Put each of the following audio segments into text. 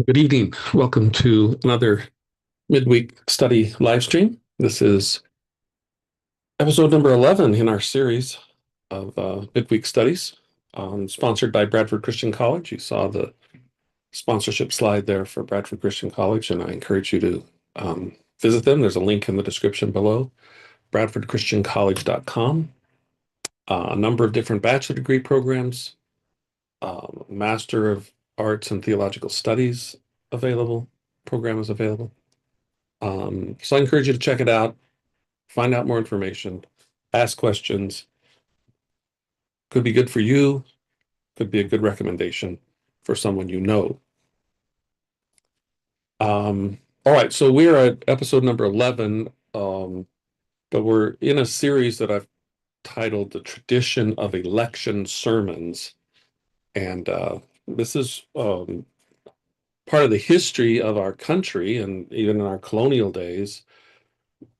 Good evening. Welcome to another midweek study live stream. This is episode number 11 in our series of midweek studies, sponsored by Bradford Christian College. You saw the sponsorship slide there for Bradford Christian College, and I encourage you to visit them. There's a link in the description below, bradfordchristiancollege.com. A number of different bachelor degree programs, Master of Arts and Theological Studies available, program is available. So I encourage you to check it out, find out more information, ask questions. Could be good for you, could be a good recommendation for someone you know. All right, so we're at episode number 11, but we're in a series that I've titled The Tradition of Election Sermons. And this is part of the history of our country and even in our colonial days.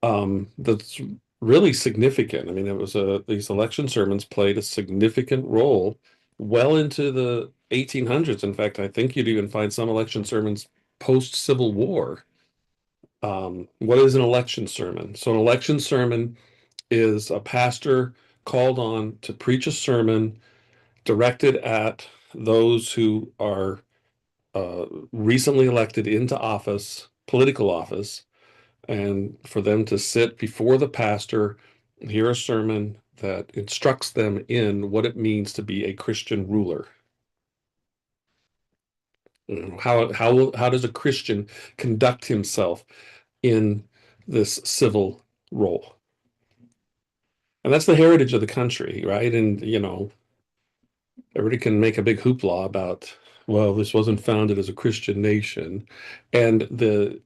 That's really significant. I mean, these election sermons played a significant role well into the 1800s. In fact, I think you'd even find some election sermons post-Civil War. What is an election sermon? So an election sermon is a pastor called on to preach a sermon directed at those who are recently elected into office, political office, and for them to sit before the pastor, hear a sermon that instructs them in what it means to be a Christian ruler. How does a Christian conduct himself in this civil role? And that's the heritage of the country, right? And everybody can make a big hoopla about, well, this wasn't founded as a Christian nation, and the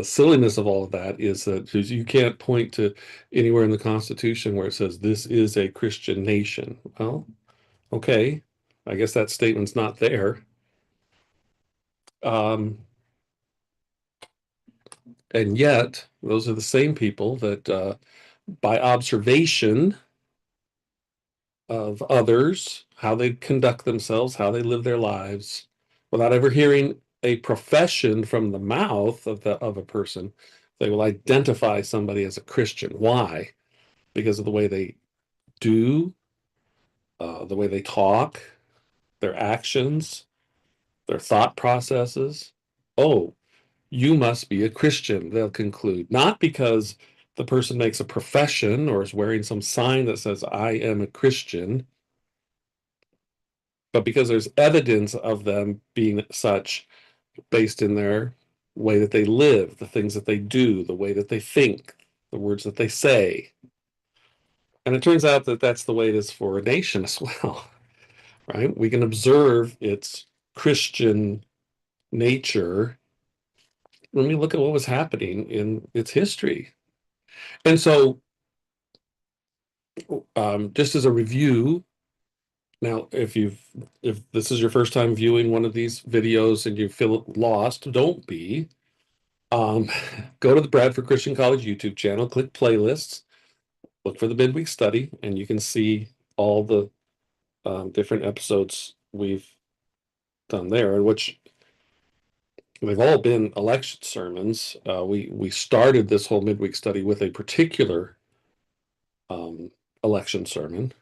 silliness of all of that is that you can't point to anywhere in the Constitution where it says this is a Christian nation. Well, okay, I guess that statement's not there. Um, and yet, those are the same people that, by observation of others, how they conduct themselves, how they live their lives, without ever hearing a profession from the mouth of a person, they will identify somebody as a Christian. Why? Because of the way they do, the way they talk, their actions, their thought processes. Oh, you must be a Christian, they'll conclude. Not because the person makes a profession or is wearing some sign that says, I am a Christian, but because there's evidence of them being such based in their way that they live, the things that they do, the way that they think, the words that they say. And it turns out that that's the way it is for a nation as well. Right? We can observe its Christian nature when we look at what was happening in its history. And so, just as a review, now, if this is your first time viewing one of these videos and you feel lost, don't be. Um, Go to the Bradford Christian College YouTube channel, click playlists, look for the midweek study, and you can see all the different episodes we've done there, which they've all been election sermons. We started this whole midweek study with a particular election sermon,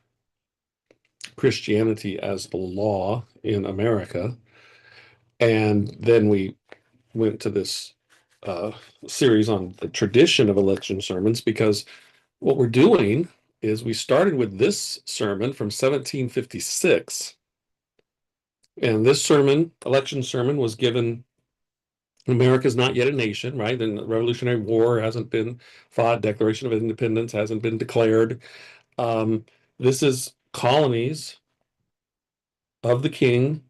Christianity as the Law in America, and then we went to this uh, series on the tradition of election sermons because what we're doing is we started with this sermon from 1756, and this sermon, election sermon, was given. America's not yet a nation, right? And the Revolutionary War hasn't been fought. Declaration of Independence hasn't been declared. Um, this is colonies of the king.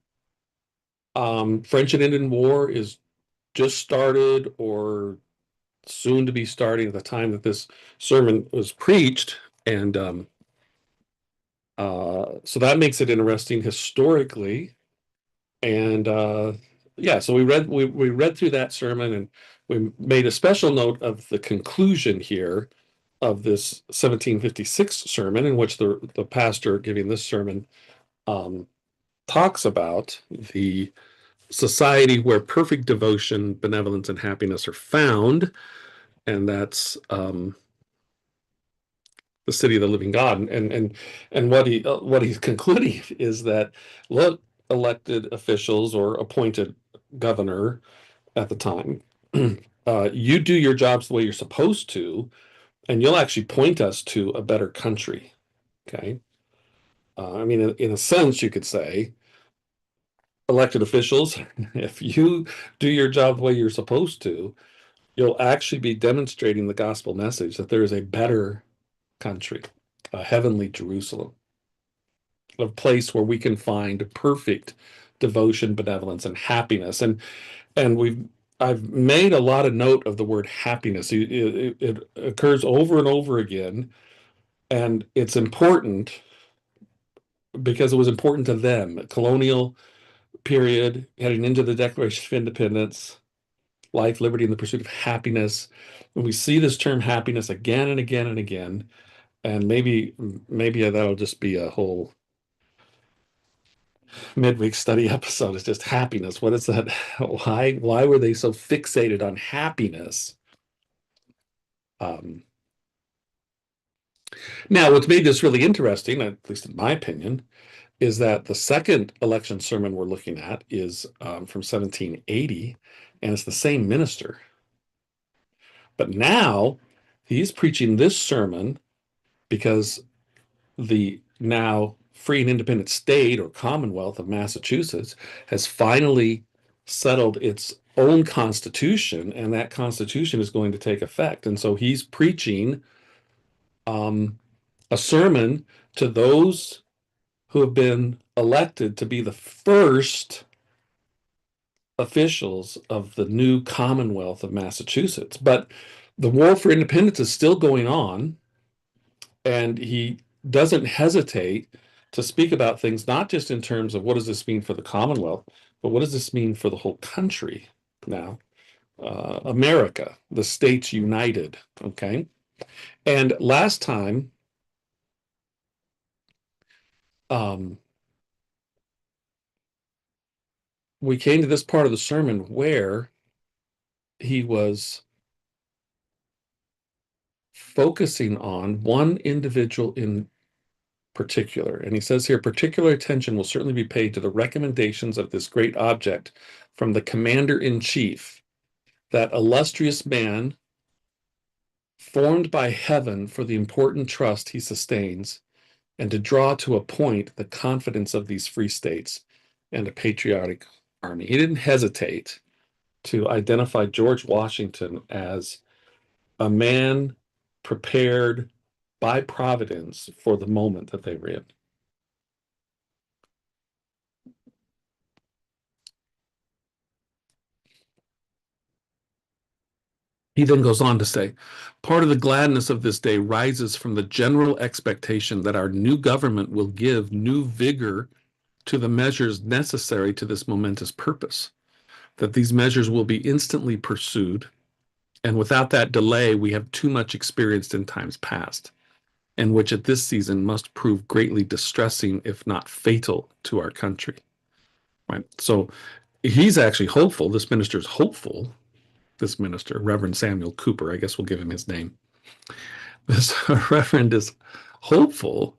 French and Indian War is just started or soon to be starting at the time that this sermon was preached. And so that makes it interesting historically. And yeah, so we read through that sermon and we made a special note of the conclusion here of this 1756 sermon in which the pastor giving this sermon um, talks about the society where perfect devotion, benevolence, and happiness are found, and that's the city of the living God. And what he's concluding is that, look, elected officials or appointed governor at the time, you do your jobs the way you're supposed to, and you'll actually point us to a better country. Okay. I mean, in a sense, you could say, elected officials, if you do your job the way you're supposed to, you'll actually be demonstrating the gospel message that there is a better country, a heavenly Jerusalem, a place where we can find perfect devotion, benevolence, and happiness. And I've made a lot of note of the word happiness. It occurs over and over again, and it's important because it was important to them. Colonial period, heading into the Declaration of Independence, life, liberty, and the pursuit of happiness. And we see this term happiness again and again and again. And maybe that'll just be a whole midweek study episode. It's just happiness. What is that? Why were they so fixated on happiness? Um, Now, what's made this really interesting, at least in my opinion, is that the second election sermon we're looking at is from 1780, and it's the same minister. But now he's preaching this sermon because the now free and independent state or Commonwealth of Massachusetts has finally settled its own constitution, and that constitution is going to take effect. And so he's preaching a sermon to those who have been elected to be the first officials of the new Commonwealth of Massachusetts. But the war for independence is still going on, and he doesn't hesitate to speak about things not just in terms of what does this mean for the Commonwealth, but what does this mean for the whole country now? America, the states united. Okay. And last time, um, we came to this part of the sermon where he was focusing on one individual in particular. And he says here, particular attention will certainly be paid to the recommendations of this great object from the commander in chief, that illustrious man formed by heaven for the important trust he sustains, and to draw to a point the confidence of these free states and a patriotic army. He didn't hesitate to identify George Washington as a man prepared by Providence for the moment that they were in. He then goes on to say, part of the gladness of this day rises from the general expectation that our new government will give new vigor to the measures necessary to this momentous purpose, that these measures will be instantly pursued, and without that delay we have too much experienced in times past, and which at this season must prove greatly distressing, if not fatal, to our country. Right. So he's actually hopeful. This minister's hopeful. This minister, Reverend Samuel Cooper, I guess we'll give him his name. This Reverend is hopeful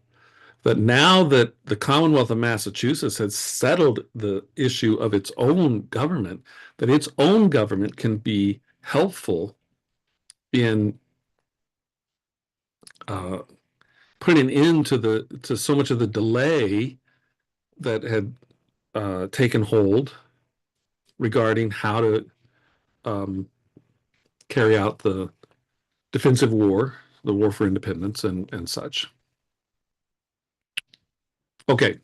that now that the Commonwealth of Massachusetts has settled the issue of its own government, that its own government can be helpful in putting an end to so much of the delay that had taken hold regarding how to carry out the defensive war, the war for independence, and such. Okay,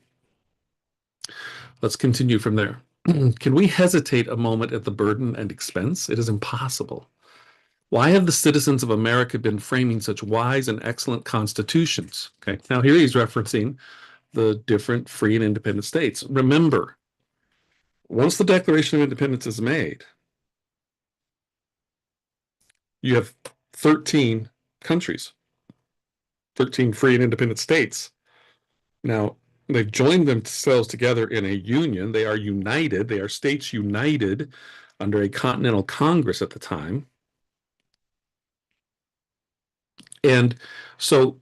let's continue from there. Can we hesitate a moment at the burden and expense? It is impossible. Why have the citizens of America been framing such wise and excellent constitutions? Okay, now here he's referencing the different free and independent states. Remember, once the Declaration of Independence is made, you have 13 countries, 13 free and independent states. Now, They've joined themselves together in a union. They are united. They are states united under a Continental Congress at the time. And so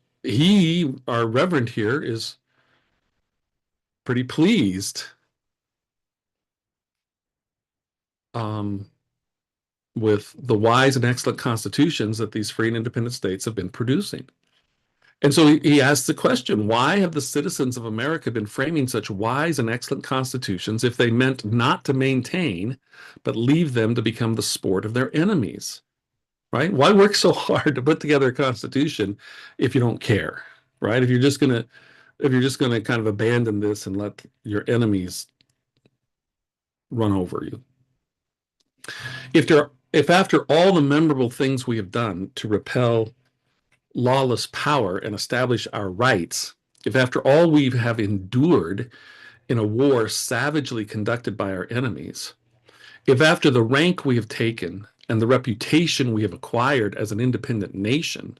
our reverend here, is pretty pleased um, with the wise and excellent constitutions that these free and independent states have been producing. And so he asks the question, why have the citizens of America been framing such wise and excellent constitutions if they meant not to maintain, but leave them to become the sport of their enemies? Right? Why work so hard to put together a constitution if you don't care? Right? If you're just gonna kind of abandon this and let your enemies run over you. If after all the memorable things we have done to repel lawless power and establish our rights, if after all we have endured in a war savagely conducted by our enemies, if after the rank we have taken and the reputation we have acquired as an independent nation,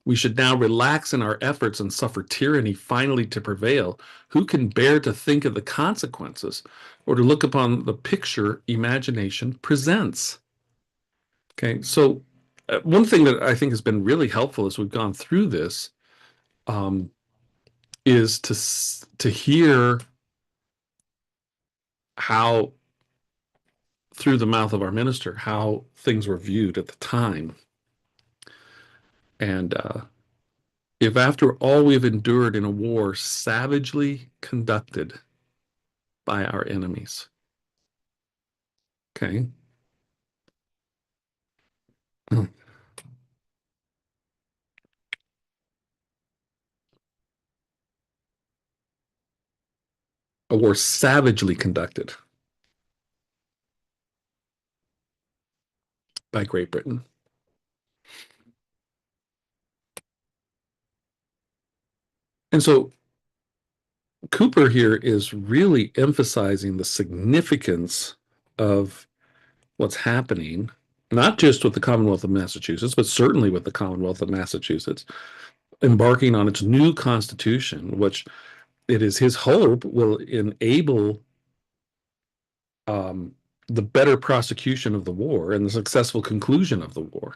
we should now relax in our efforts and suffer tyranny finally to prevail, who can bear to think of the consequences or to look upon the picture imagination presents? Okay, so one thing that I think has been really helpful as we've gone through this um, is to hear how, through the mouth of our minister, how things were viewed at the time. And if after all we've endured in a war savagely conducted by our enemies, okay, a war savagely conducted by Great Britain. And so Cooper here is really emphasizing the significance of what's happening, not just with the Commonwealth of Massachusetts, but certainly with the Commonwealth of Massachusetts embarking on its new constitution, which it is his hope will enable um, the better prosecution of the war and the successful conclusion of the war.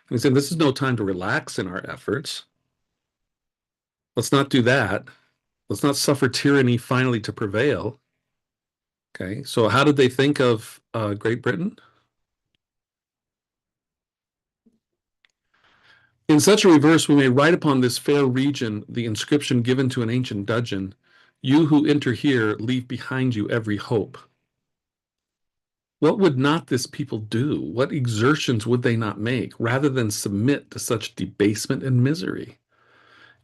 And he said, this is no time to relax in our efforts. Let's not do that. Let's not suffer tyranny finally to prevail. Okay, so how did they think of Great Britain? In such a reverse, we may write upon this fair region the inscription given to an ancient dudgeon: you who enter here leave behind you every hope. What would not this people do? What exertions would they not make rather than submit to such debasement and misery?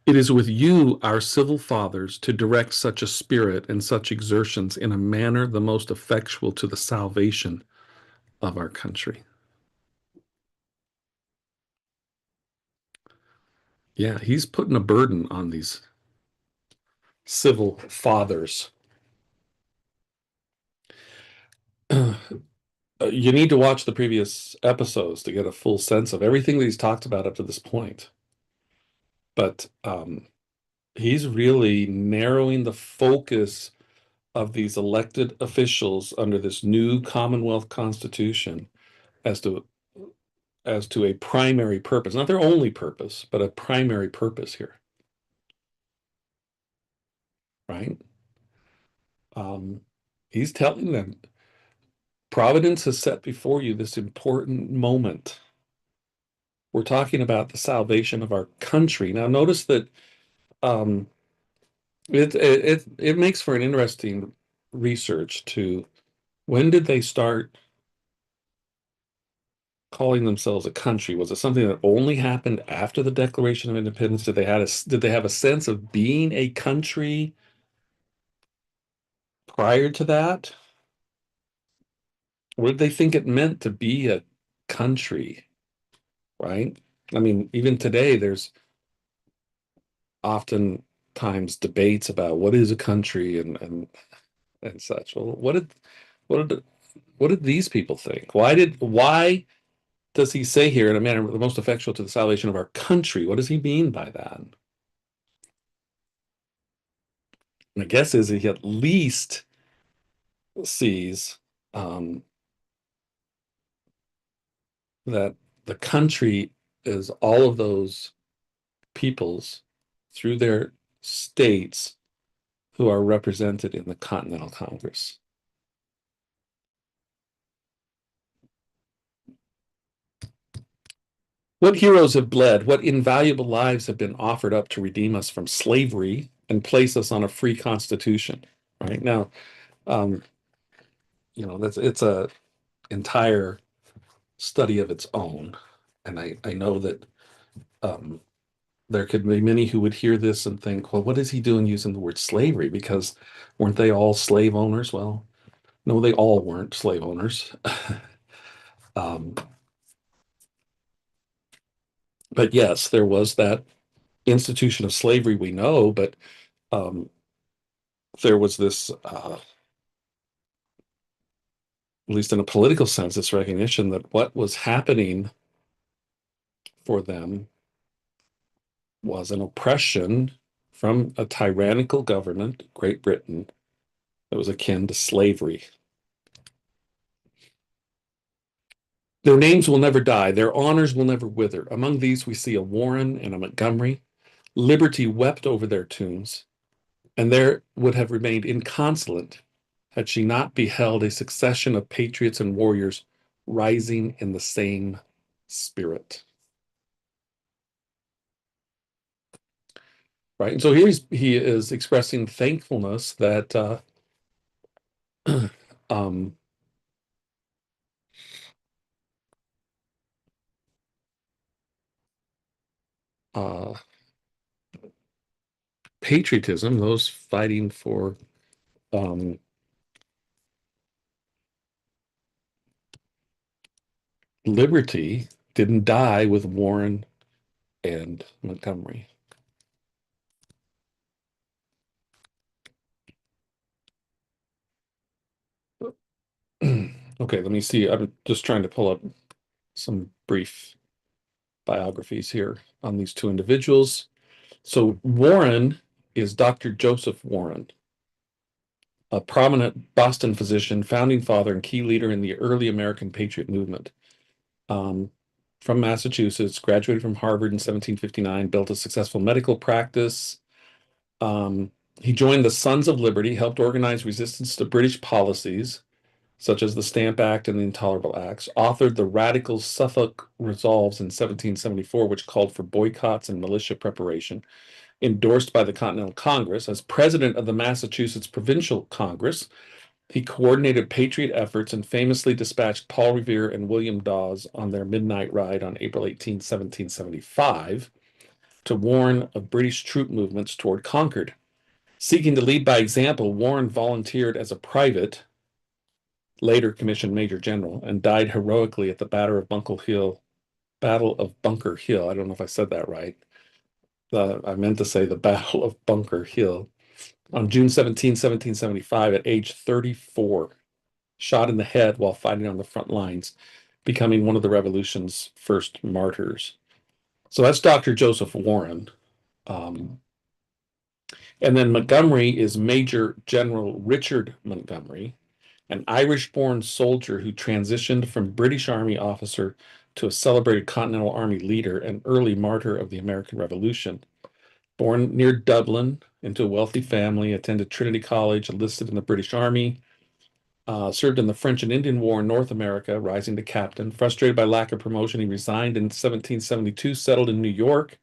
It is with you, our civil fathers, to direct such a spirit and such exertions in a manner the most effectual to the salvation of our country. Yeah, he's putting a burden on these civil fathers. You need to watch the previous episodes to get a full sense of everything that he's talked about up to this point. But he's really narrowing the focus of these elected officials under this new Commonwealth Constitution as to a primary purpose, not their only purpose, but a primary purpose here, right? Um, he's telling them, Providence has set before you this important moment. We're talking about the salvation of our country. Now, notice that um, it makes for an interesting research to when did they start calling themselves a country? Was it something that only happened after the Declaration of Independence? Did they have a sense of being a country prior to that? Or did they think it meant to be a country, right? I mean, even today, there's oftentimes debates about what is a country and such. Well, what did what did these people think? Why does he say here in a manner the most effectual to the salvation of our country? What does he mean by that? My guess is he at least sees um, that the country is all of those peoples through their states who are represented in the Continental Congress. What heroes have bled? What invaluable lives have been offered up to redeem us from slavery and place us on a free constitution? Right now, um, that's it's a entire study of its own, and I know that um, there could be many who would hear this and think, well, what is he doing using the word slavery? Because weren't they all slave owners? Well, no, they all weren't slave owners. um, but yes, there was that institution of slavery we know, but um, there was this, at least in a political sense, this recognition that what was happening for them was an oppression from a tyrannical government, Great Britain, that was akin to slavery. Their names will never die, their honors will never wither. Among these, we see a Warren and a Montgomery. Liberty wept over their tombs, and there would have remained inconsolent had she not beheld a succession of patriots and warriors rising in the same spirit. Right. And so he is expressing thankfulness that um, uh, patriotism, those fighting for um, liberty, didn't die with Warren and Montgomery. Okay, let me see. I'm just trying to pull up some brief biographies here on these two individuals. So Warren is Dr. Joseph Warren, a prominent Boston physician, founding father, and key leader in the early American Patriot movement. Um, from Massachusetts, graduated from Harvard in 1759, built a successful medical practice. Um, he joined the Sons of Liberty, helped organize resistance to British policies, such as the Stamp Act and the Intolerable Acts, authored the Radical Suffolk Resolves in 1774, which called for boycotts and militia preparation, endorsed by the Continental Congress. As president of the Massachusetts Provincial Congress, he coordinated patriot efforts and famously dispatched Paul Revere and William Dawes on their midnight ride on April 18, 1775, to warn of British troop movements toward Concord. Seeking to lead by example, Warren volunteered as a private, later commissioned Major General, and died heroically at the Battle of Bunker Hill. I don't know if I said that right. I meant to say the Battle of Bunker Hill on June 17, 1775, at age 34, shot in the head while fighting on the front lines, becoming one of the revolution's first martyrs. So that's Dr. Joseph Warren. Um, and then Montgomery is Major General Richard Montgomery, an Irish-born soldier who transitioned from British Army officer to a celebrated Continental Army leader and early martyr of the American Revolution. Born near Dublin into a wealthy family, attended Trinity College, enlisted in the British Army, served in the French and Indian War in North America, rising to captain. Frustrated by lack of promotion, he resigned in 1772, settled in New York,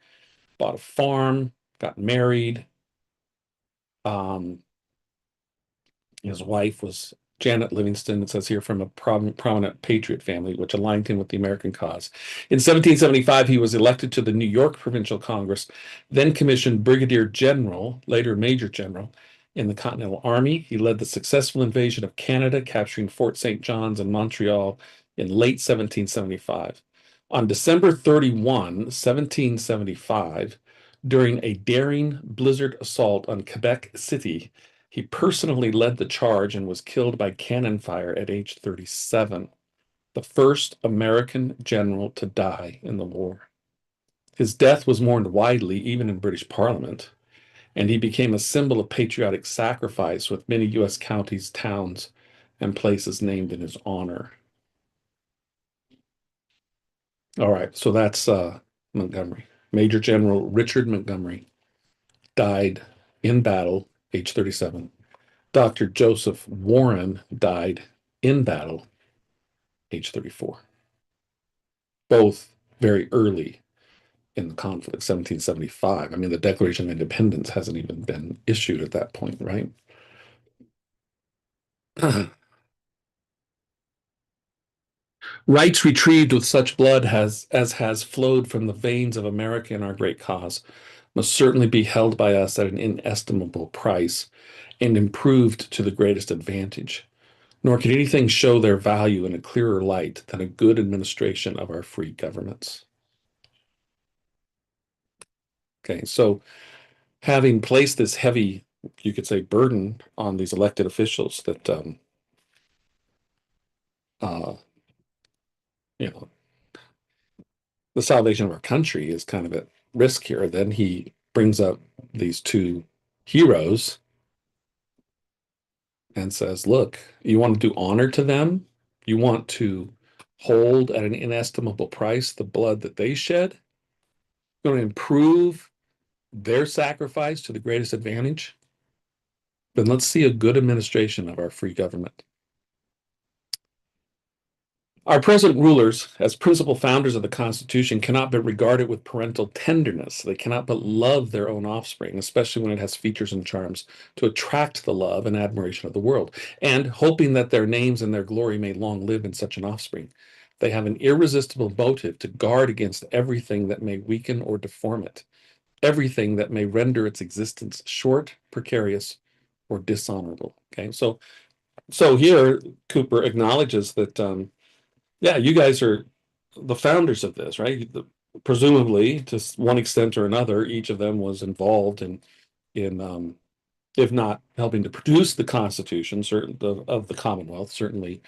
bought a farm, got married. Um, His wife was Janet Livingston, it says here, from a prominent patriot family, which aligned him with the American cause. In 1775, he was elected to the New York Provincial Congress, then commissioned Brigadier General, later Major General, in the Continental Army. He led the successful invasion of Canada, capturing Fort St. John's and Montreal in late 1775. On December 31, 1775, during a daring blizzard assault on Quebec City, he personally led the charge and was killed by cannon fire at age 37, the first American general to die in the war. His death was mourned widely, even in British Parliament. and he became a symbol of patriotic sacrifice with many U.S. counties, towns, and places named in his honor. All right, so that's Montgomery. Major General Richard Montgomery died in battle, age 37. Dr. Joseph Warren died in battle, age 34. Both very early in the conflict, 1775. I mean, the Declaration of Independence hasn't even been issued at that point, right? Rights retrieved with such blood as has flowed from the veins of America in our great cause must certainly be held by us at an inestimable price and improved to the greatest advantage. Nor can anything show their value in a clearer light than a good administration of our free governments. Okay, so having placed this heavy, you could say, burden on these elected officials that, uh, you know, the salvation of our country is kind of at risk here, then he brings up these two heroes and says, look, you want to do honor to them? You want to hold at an inestimable price the blood that they shed? You want to improve their sacrifice to the greatest advantage? Then let's see a good administration of our free government. Our present rulers, as principal founders of the Constitution, cannot but regard it with parental tenderness. They cannot but love their own offspring, especially when it has features and charms to attract the love and admiration of the world. And hoping that their names and their glory may long live in such an offspring, they have an irresistible motive to guard against everything that may weaken or deform it, everything that may render its existence short, precarious, or dishonorable. Okay, so here Cooper acknowledges that yeah, you guys are the founders of this, right? Presumably, to one extent or another, each of them was involved in if not helping to produce the Constitution, certain of the Commonwealth, certainly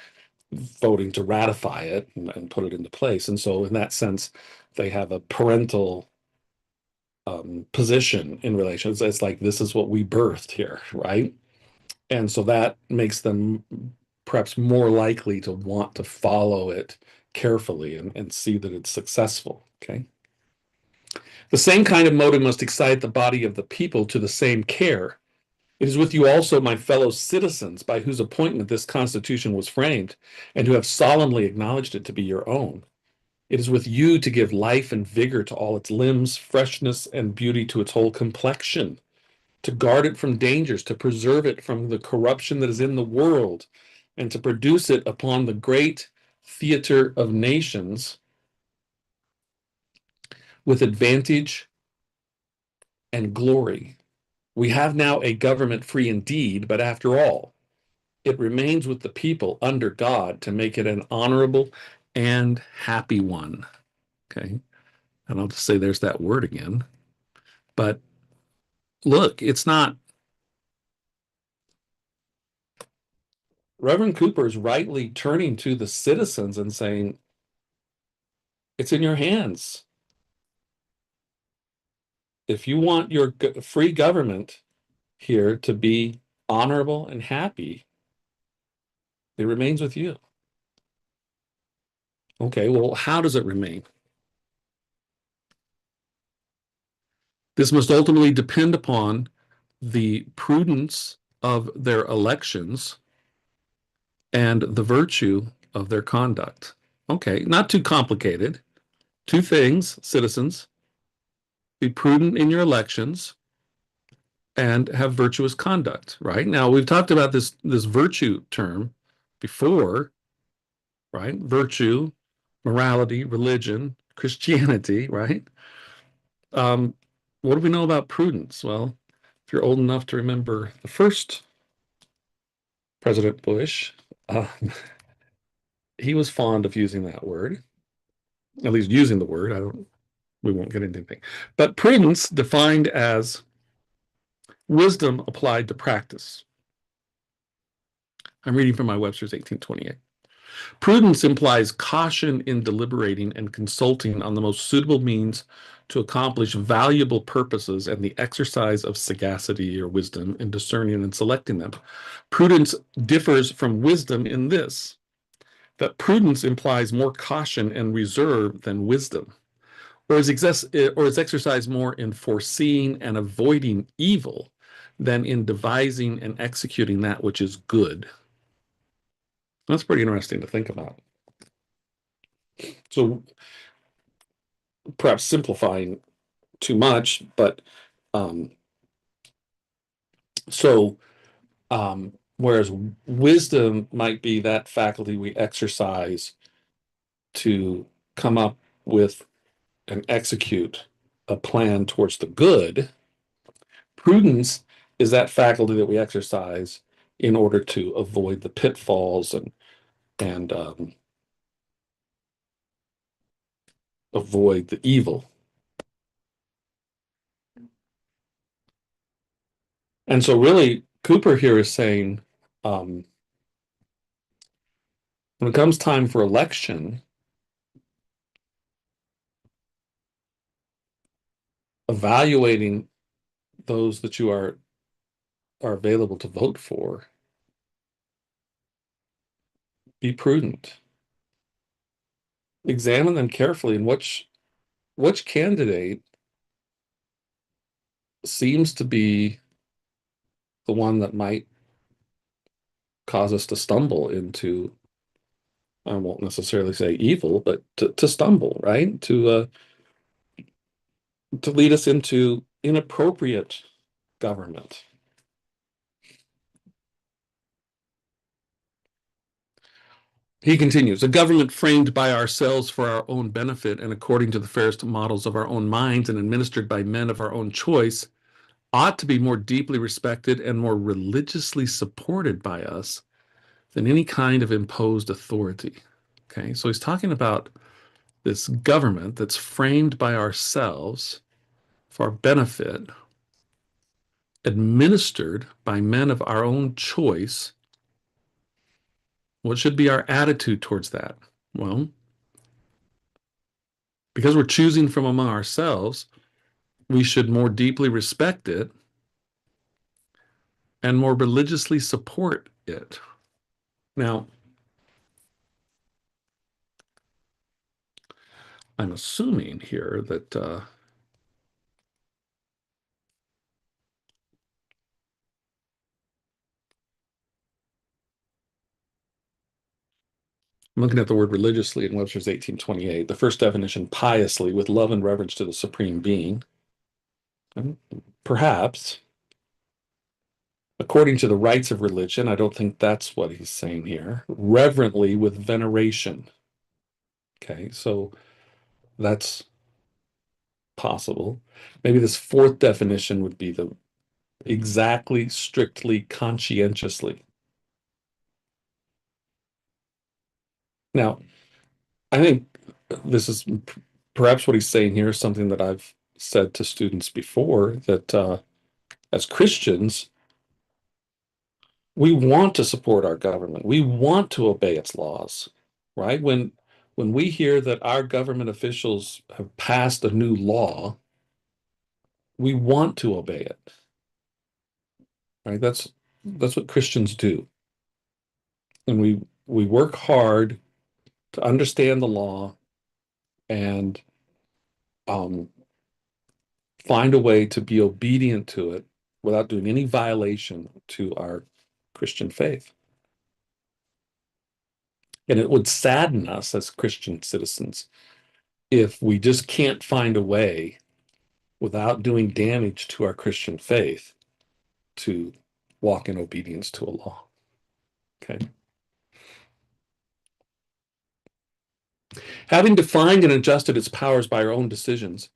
voting to ratify it and put it into place. And so, in that sense, they have a parental position in relations. It's like this is what we birthed here, right? And so that makes them perhaps more likely to want to follow it carefully and see that it's successful. Okay. The same kind of motive must excite the body of the people to the same care. It is with you also, my fellow citizens, by whose appointment this Constitution was framed, and who have solemnly acknowledged it to be your own. It is with you to give life and vigor to all its limbs, freshness and beauty to its whole complexion, to guard it from dangers, to preserve it from the corruption that is in the world, and to produce it upon the great theater of nations with advantage and glory. We have now a government free indeed, but after all, it remains with the people under God to make it an honorable and happy one. Okay. And I'll just say there's that word again. But look, it's not. Reverend Cooper is rightly turning to the citizens and saying, it's in your hands. If you want your free government here to be honorable and happy, it remains with you. Okay, well, how does it remain? This must ultimately depend upon the prudence of their elections and the virtue of their conduct. Okay, not too complicated. Two things, citizens: be prudent in your elections and have virtuous conduct, right? Now, we've talked about this virtue term before, right? Virtue, morality, religion, Christianity, right? Um, what do we know about prudence? Well, if you're old enough to remember the first President Bush, he was fond of using that word, at least using the word. We won't get into anything. But prudence defined as wisdom applied to practice. I'm reading from my Webster's 1828. Prudence implies caution in deliberating and consulting on the most suitable means to accomplish valuable purposes and the exercise of sagacity or wisdom in discerning and selecting them. Prudence differs from wisdom in this, that prudence implies more caution and reserve than wisdom, or is exercised more in foreseeing and avoiding evil than in devising and executing that which is good. That's pretty interesting to think about. So perhaps simplifying too much, but um, so whereas wisdom might be that faculty we exercise to come up with and execute a plan towards the good, prudence is that faculty that we exercise in order to avoid the pitfalls and avoid the evil. And so really, Cooper here is saying, when it comes time for election, evaluating those that you are available to vote for, be prudent. Examine them carefully, and which candidate seems to be the one that might cause us to stumble into, I won't necessarily say evil, but to stumble, right? To lead us into inappropriate government. He continues, a government framed by ourselves for our own benefit and according to the fairest models of our own minds and administered by men of our own choice ought to be more deeply respected and more religiously supported by us than any kind of imposed authority. Okay, so he's talking about this government that's framed by ourselves for our benefit, administered by men of our own choice. What should be our attitude towards that? Well, because we're choosing from among ourselves, we should more deeply respect it and more religiously support it. Now, I'm assuming here that I'm looking at the word religiously in Webster's 1828. The first definition, piously, with love and reverence to the supreme being. And perhaps, according to the rites of religion, I don't think that's what he's saying here. Reverently, with veneration. Okay, so that's possible. Maybe this fourth definition would be the exactly, strictly, conscientiously. Now, I think this is perhaps what he's saying here is something that I've said to students before, that as Christians, we want to support our government. We want to obey its laws, right? When we hear that our government officials have passed a new law, we want to obey it, right? That's what Christians do. And we work hard to understand the law and um, find a way to be obedient to it without doing any violation to our Christian faith. And it would sadden us as Christian citizens if we just can't find a way without doing damage to our Christian faith to walk in obedience to a law. Okay. Having defined and adjusted its powers by our own decisions,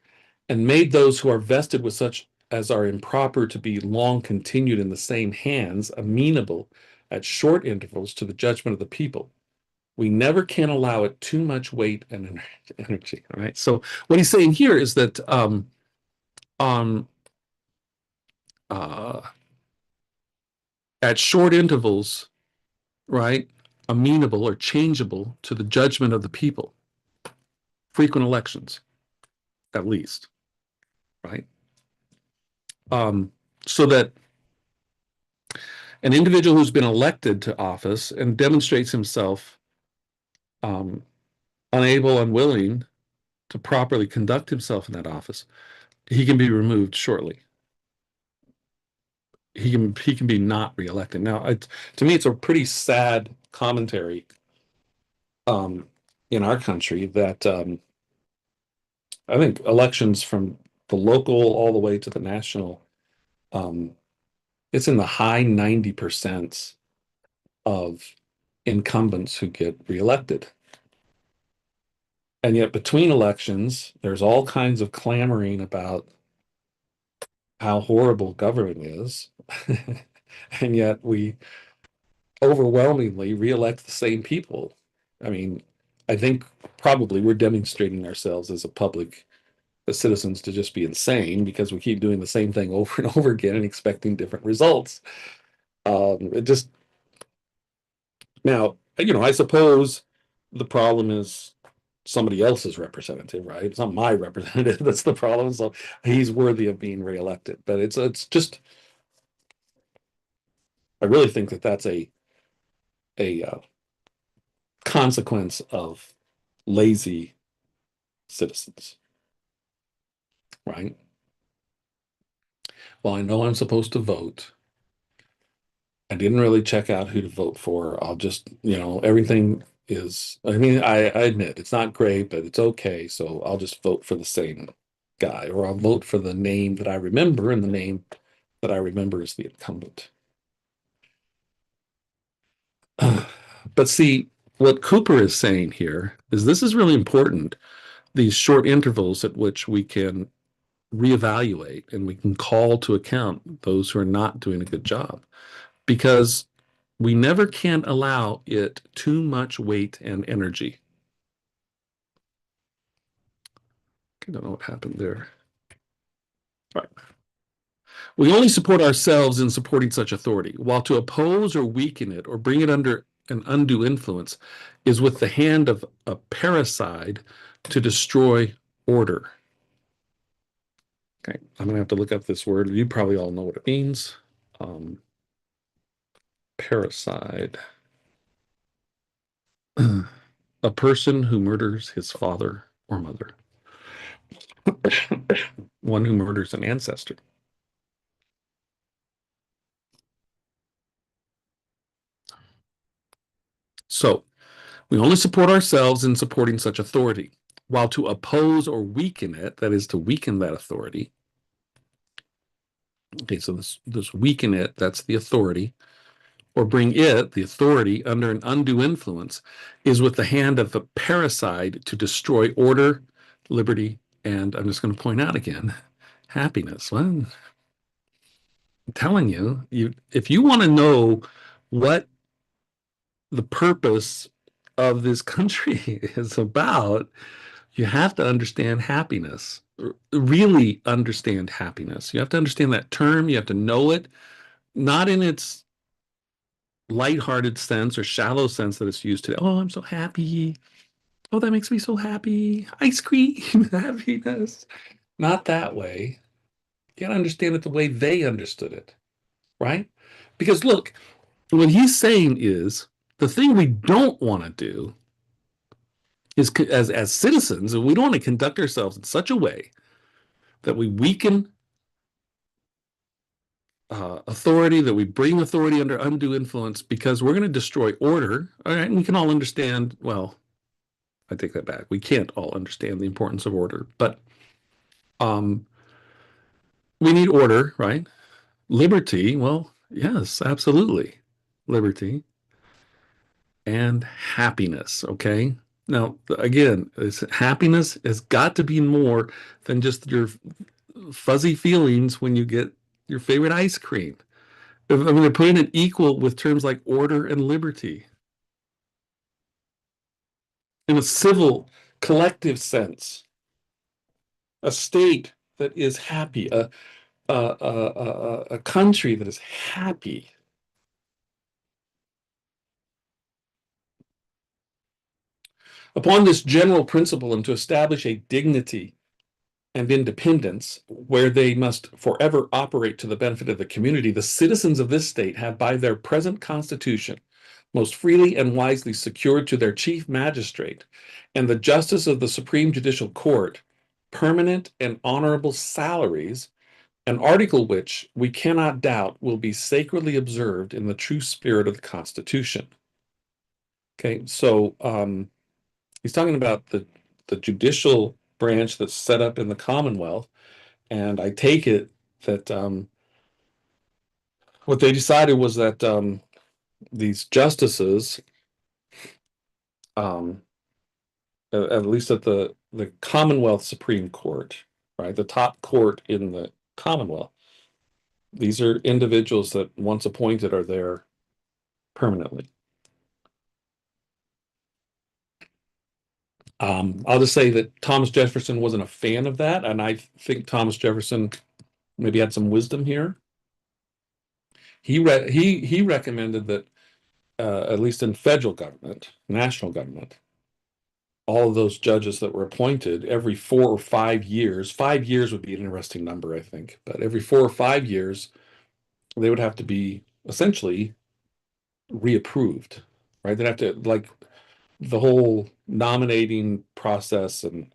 and made those who are vested with such as are improper to be long continued in the same hands amenable at short intervals to the judgment of the people, we never can allow it too much weight and energy. All right. So what he's saying here is that um, uh, at short intervals, right? amenable or changeable to the judgment of the people. Frequent elections, at least, right? Um, so that an individual who's been elected to office and demonstrates himself um, unable, unwilling to properly conduct himself in that office, he can be removed shortly. He can be not reelected. Now, to me, it's a pretty sad commentary um, in our country that I think elections from the local all the way to the national, um, it's in the high 90% of incumbents who get reelected. And yet, between elections, there's all kinds of clamoring about how horrible government is. And yet, we overwhelmingly reelect the same people. I mean, I think probably we're demonstrating ourselves as a public, as citizens, to just be insane because we keep doing the same thing over and over again and expecting different results. It just now, I suppose the problem is somebody else's representative, right? It's not my representative that's the problem. So he's worthy of being reelected. But it's just I really think that that's a consequence of lazy citizens, right? Well, I know I'm supposed to vote. I didn't really check out who to vote for. I'll just, everything is, I mean, I admit it's not great, but it's okay. So I'll just vote for the same guy, or I'll vote for the name that I remember, and the name that I remember is the incumbent. But see, what Cooper is saying here is this is really important, these short intervals at which we can reevaluate and we can call to account those who are not doing a good job, because we never can allow it too much weight and energy. I don't know what happened there. All right. We only support ourselves in supporting such authority, while to oppose or weaken it or bring it under an undue influence is with the hand of a parricide to destroy order. Okay, I'm going to have to look up this word. You probably all know what it means. Parricide. A person who murders his father or mother. One who murders an ancestor. So, we only support ourselves in supporting such authority, while to oppose or weaken it, that is to weaken that authority. Okay, so this weaken it, that's the authority, or bring it, the authority, under an undue influence, is with the hand of the parricide to destroy order, liberty, and I'm just going to point out again, happiness. Well, I'm telling you, if you want to know what the purpose of this country is about, you have to understand happiness, really understand happiness. You have to understand that term. You have to know it, not in its lighthearted sense or shallow sense that it's used today. Oh, I'm so happy. Oh, that makes me so happy. Ice cream, happiness. Not that way. You got to understand it the way they understood it, right? Because look, what he's saying is the thing we don't want to do is, as citizens, we don't want to conduct ourselves in such a way that we weaken authority, that we bring authority under undue influence, because we're going to destroy order. All right, and we can all understand. Well, I take that back. We can't all understand the importance of order, but um, we need order, right? Liberty, well, yes, absolutely, liberty and happiness. Okay. Now, again, happiness has got to be more than just your fuzzy feelings when you get your favorite ice cream. I mean, they're putting it equal with terms like order and liberty in a civil, collective sense, a state that is happy, a country that is happy. Upon this general principle, and to establish a dignity and independence where they must forever operate to the benefit of the community, the citizens of this state have by their present constitution most freely and wisely secured to their chief magistrate and the justice of the Supreme Judicial Court permanent and honorable salaries, an article which we cannot doubt will be sacredly observed in the true spirit of the Constitution. Okay, so he's talking about the judicial branch that's set up in the Commonwealth, and I take it that what they decided was that these justices, um, at least at the Commonwealth Supreme Court, right, the top court in the Commonwealth, these are individuals that once appointed are there permanently. I'll just say that Thomas Jefferson wasn't a fan of that, and I think Thomas Jefferson maybe had some wisdom here. He recommended that at least in federal government, national government, all of those judges that were appointed every 4 or 5 years, 5 years would be an interesting number, I think, but every 4 or 5 years, they would have to be essentially reapproved, right? They'd have to, like, the whole nominating process, and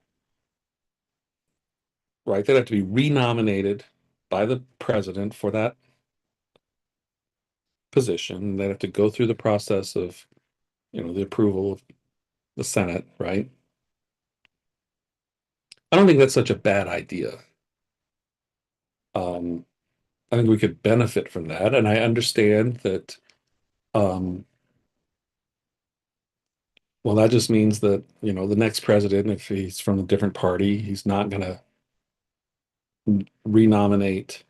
right, they'd have to be renominated by the president for that position. They'd have to go through the process of, the approval of the Senate, right? I don't think that's such a bad idea. Um, I think we could benefit from that, and I understand that. Um, well, that just means that the next president, if he's from a different party, he's not going to renominate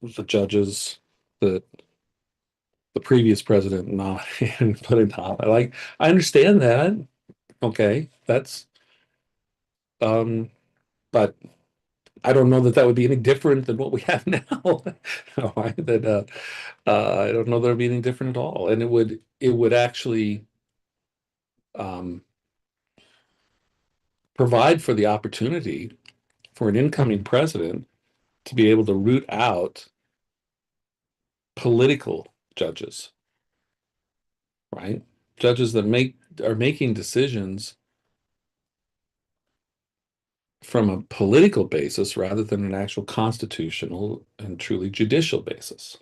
the judges that the previous president not put in top. I understand that. Okay, that's um, but I don't know that that would be any different than what we have now. That I don't know that it would be any different at all, and it would actually um, provide for the opportunity for an incoming president to be able to root out political judges, right? Judges that are making decisions from a political basis rather than an actual constitutional and truly judicial basis.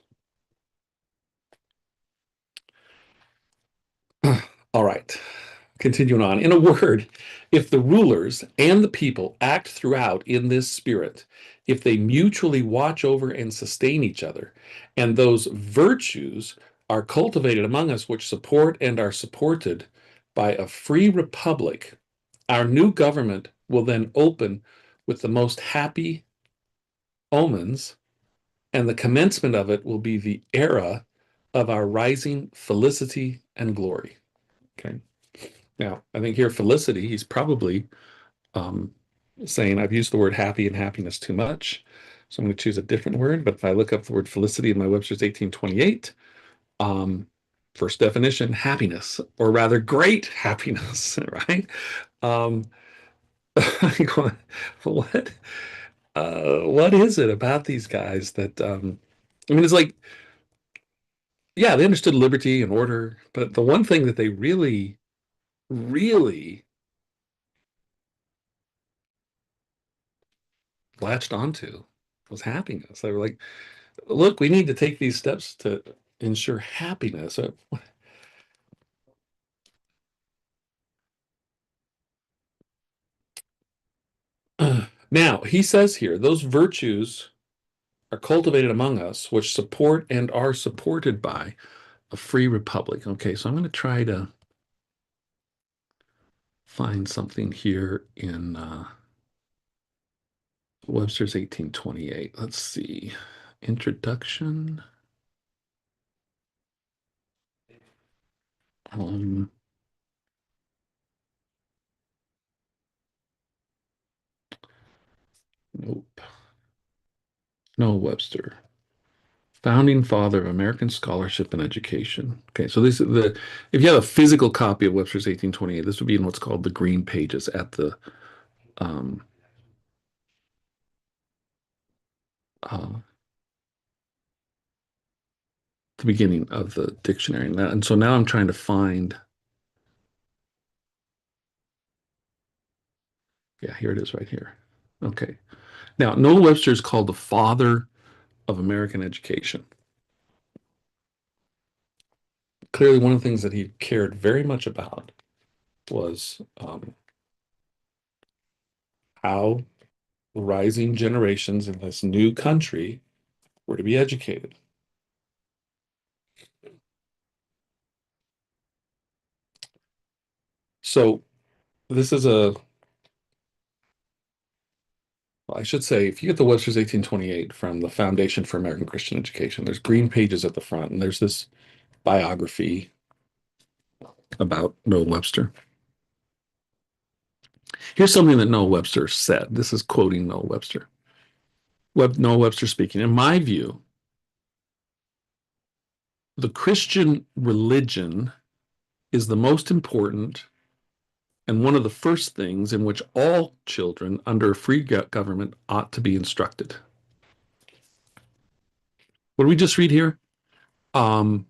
All right, continuing on. In a word, if the rulers and the people act throughout in this spirit, if they mutually watch over and sustain each other, and those virtues are cultivated among us which support and are supported by a free republic, our new government will then open with the most happy omens, and the commencement of it will be the era of our rising felicity and glory. Okay. Now, I think here felicity, he's probably um, saying I've used the word happy and happiness too much, so I'm going to choose a different word. But if I look up the word felicity in my Webster's 1828, um, first definition, happiness, or rather great happiness, right? Um, what what is it about these guys that I mean, it's like, yeah, they understood liberty and order, but the one thing that they really, really latched onto was happiness. They were like, look, we need to take these steps to ensure happiness. Now, he says here, those virtues are cultivated among us, which support and are supported by a free republic. Okay, so I'm going to try to find something here in Webster's 1828. Let's see. Introduction. Um, nope. No Webster. Founding father of American scholarship and education. Okay, so this the if you have a physical copy of Webster's 1828, this would be in what's called the green pages at um, uh, the beginning of the dictionary. And so now I'm trying to find, yeah, here it is right here. Okay. Now, Noah Webster is called the father of American education. Clearly, one of the things that he cared very much about was how rising generations in this new country were to be educated. So this is well, I should say, if you get the Webster's 1828 from the Foundation for American Christian Education, there's green pages at the front, and there's this biography about Noah Webster. Here's something that Noah Webster said. This is quoting Noah Webster. Noah Webster speaking. In my view, the Christian religion is the most important and one of the first things in which all children under a free government ought to be instructed. What do we just read here? Um,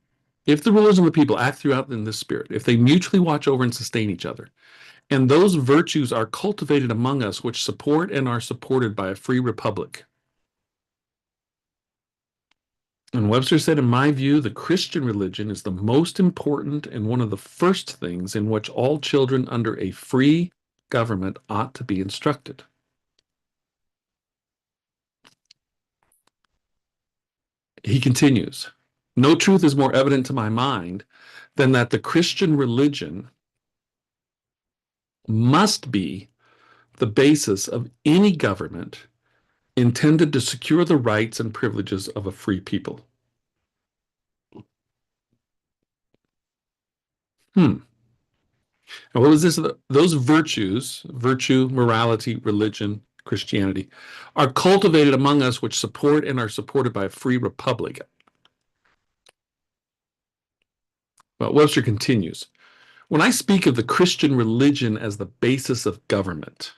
if the rulers of the people act throughout in this spirit, if they mutually watch over and sustain each other, and those virtues are cultivated among us which support and are supported by a free republic. And Webster said, in my view, the Christian religion is the most important and one of the first things in which all children under a free government ought to be instructed. He continues, no truth is more evident to my mind than that the Christian religion must be the basis of any government intended to secure the rights and privileges of a free people. And what was this? Those virtues, virtue, morality, religion, Christianity, are cultivated among us which support and are supported by a free republic. But Webster continues, when I speak of the Christian religion as the basis of government,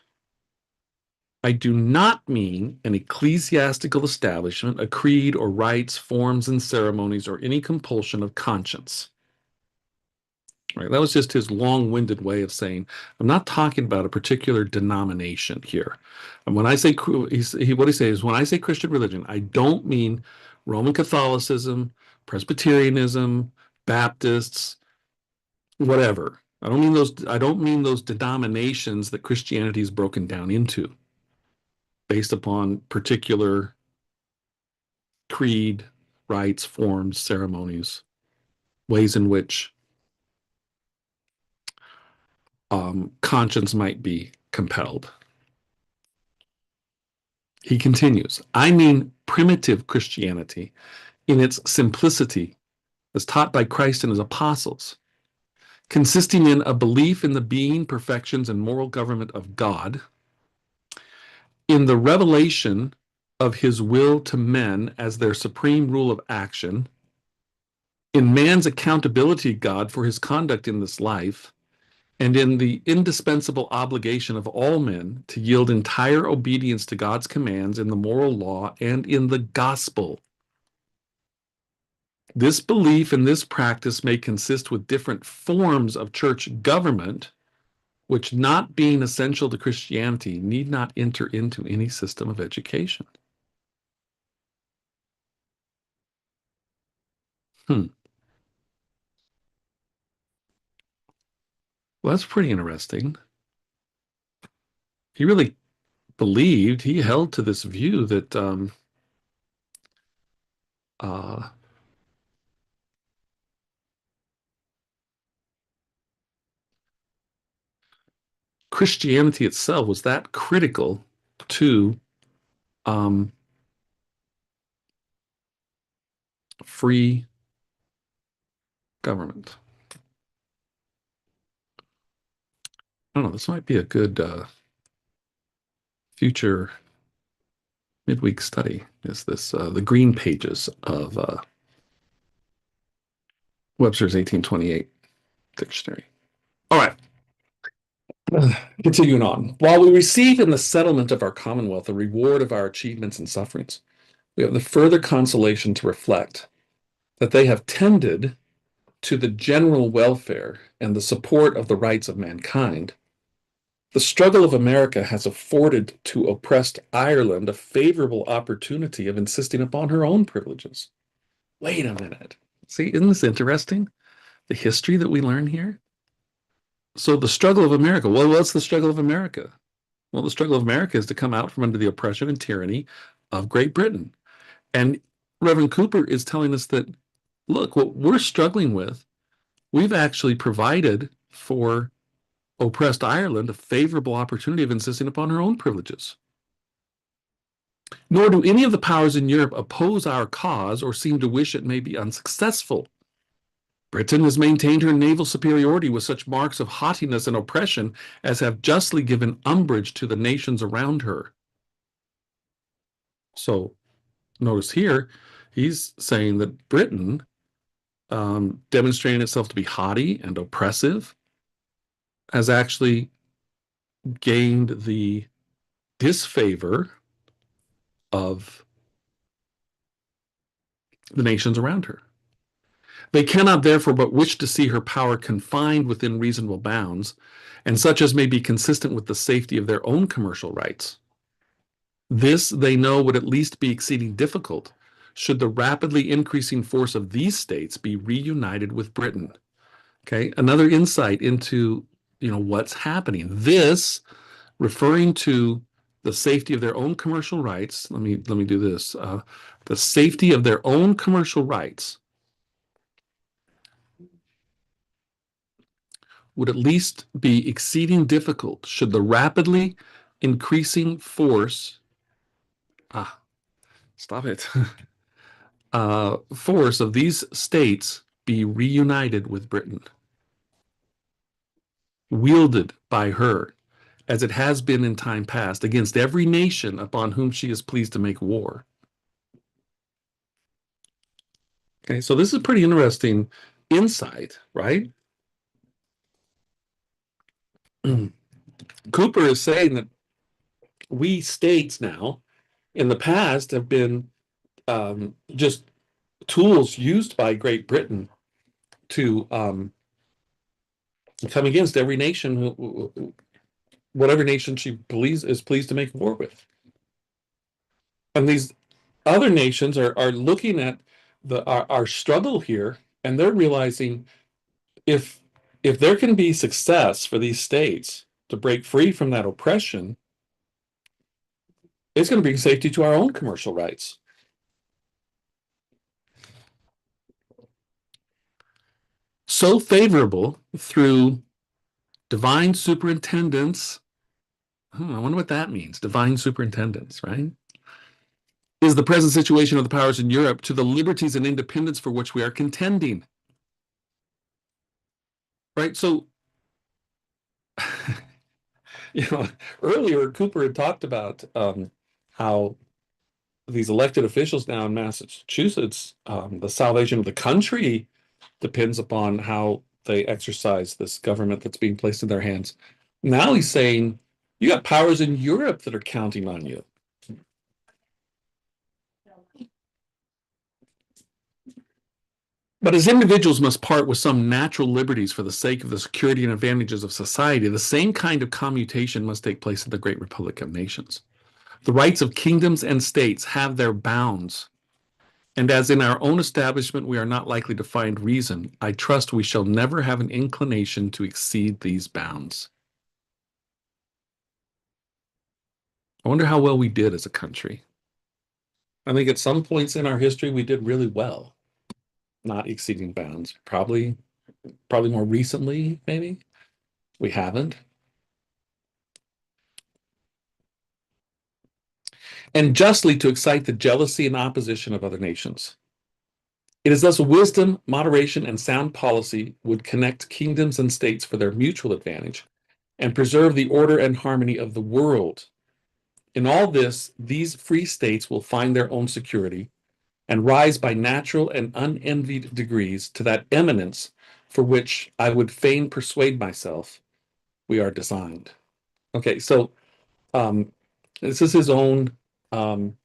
I do not mean an ecclesiastical establishment, a creed or rites, forms and ceremonies, or any compulsion of conscience. Right? That was just his long-winded way of saying, I'm not talking about a particular denomination here. And when I say, what he says, when I say Christian religion, I don't mean Roman Catholicism, Presbyterianism, Baptists, whatever. I don't mean those denominations that Christianity is broken down into based upon particular creed, rites, forms, ceremonies, ways in which conscience might be compelled. He continues, I mean primitive Christianity in its simplicity as taught by Christ and his apostles, consisting in a belief in the being, perfections, and moral government of God, in the revelation of his will to men as their supreme rule of action, in man's accountability to God for his conduct in this life, and in the indispensable obligation of all men to yield entire obedience to God's commands in the moral law and in the gospel. This belief and this practice may consist with different forms of church government, which, not being essential to Christianity, need not enter into any system of education. Well, that's pretty interesting. He really believed, he held to this view that uh, Christianity itself was that critical to um, free government. I don't know, this might be a good future midweek study. is this the green pages of Webster's 1828 dictionary. All right. Continuing on. While we receive in the settlement of our commonwealth the reward of our achievements and sufferings, we have the further consolation to reflect that they have tended to the general welfare and the support of the rights of mankind. The struggle of America has afforded to oppressed Ireland a favorable opportunity of insisting upon her own privileges. Wait a minute. See, isn't this interesting? The history that we learn here? So the struggle of America, well, what's the struggle of America? Well, the struggle of America is to come out from under the oppression and tyranny of Great Britain. And Reverend Cooper is telling us that, look, what we're struggling with, we've actually provided for oppressed Ireland a favorable opportunity of insisting upon her own privileges. Nor do any of the powers in Europe oppose our cause or seem to wish it may be unsuccessful. Britain has maintained her naval superiority with such marks of haughtiness and oppression as have justly given umbrage to the nations around her. So notice here, he's saying that Britain, demonstrating itself to be haughty and oppressive, has actually gained the disfavor of the nations around her. They cannot therefore but wish to see her power confined within reasonable bounds, and such as may be consistent with the safety of their own commercial rights. This, they know, would at least be exceeding difficult should the rapidly increasing force of these states be reunited with Britain. Okay, another insight into what's happening. This, referring to the safety of their own commercial rights. Let me do this. The safety of their own commercial rights would at least be exceeding difficult should the rapidly increasing force stop it force of these states be reunited with Britain, wielded by her as it has been in time past against every nation upon whom she is pleased to make war. Okay, so this is a pretty interesting insight, right? Cooper is saying that we states now in the past have been just tools used by Great Britain to come against every nation, whatever nation she is pleased to make war with. And these other nations are looking at our struggle here, and they're realizing if there can be success for these states to break free from that oppression, it's going to bring safety to our own commercial rights. So favorable through divine superintendence. I wonder what that means. Divine superintendence, right? Is the present situation of the powers in Europe to the liberties and independence for which we are contending. Right? So, earlier Cooper had talked about how these elected officials now in Massachusetts, the salvation of the country depends upon how they exercise this government that's being placed in their hands. Now he's saying, you got powers in Europe that are counting on you. But as individuals must part with some natural liberties for the sake of the security and advantages of society, the same kind of commutation must take place in the great republic of nations. The rights of kingdoms and states have their bounds. And as in our own establishment we are not likely to find reason, I trust we shall never have an inclination to exceed these bounds. I wonder how well we did as a country. I think at some points in our history we did really well, not exceeding bounds. Probably more recently, maybe we haven't. And justly to excite the jealousy and opposition of other nations. It is thus wisdom, moderation, and sound policy would connect kingdoms and states for their mutual advantage and preserve the order and harmony of the world. In all this, these free states will find their own security and rise by natural and unenvied degrees to that eminence for which I would fain persuade myself we are designed. Okay, so um, this is his own um,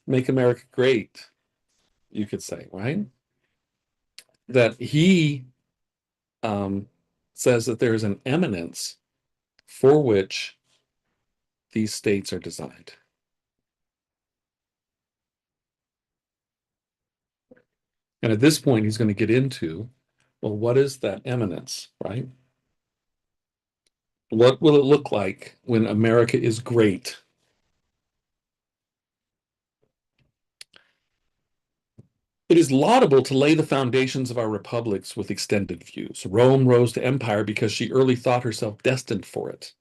Make America Great, you could say, right? That he um, says that there's an eminence for which these states are designed. And at this point, he's going to get into, well, what is that eminence, right? What will it look like when America is great? It is laudable to lay the foundations of our republics with extended views. Rome rose to empire because she early thought herself destined for it.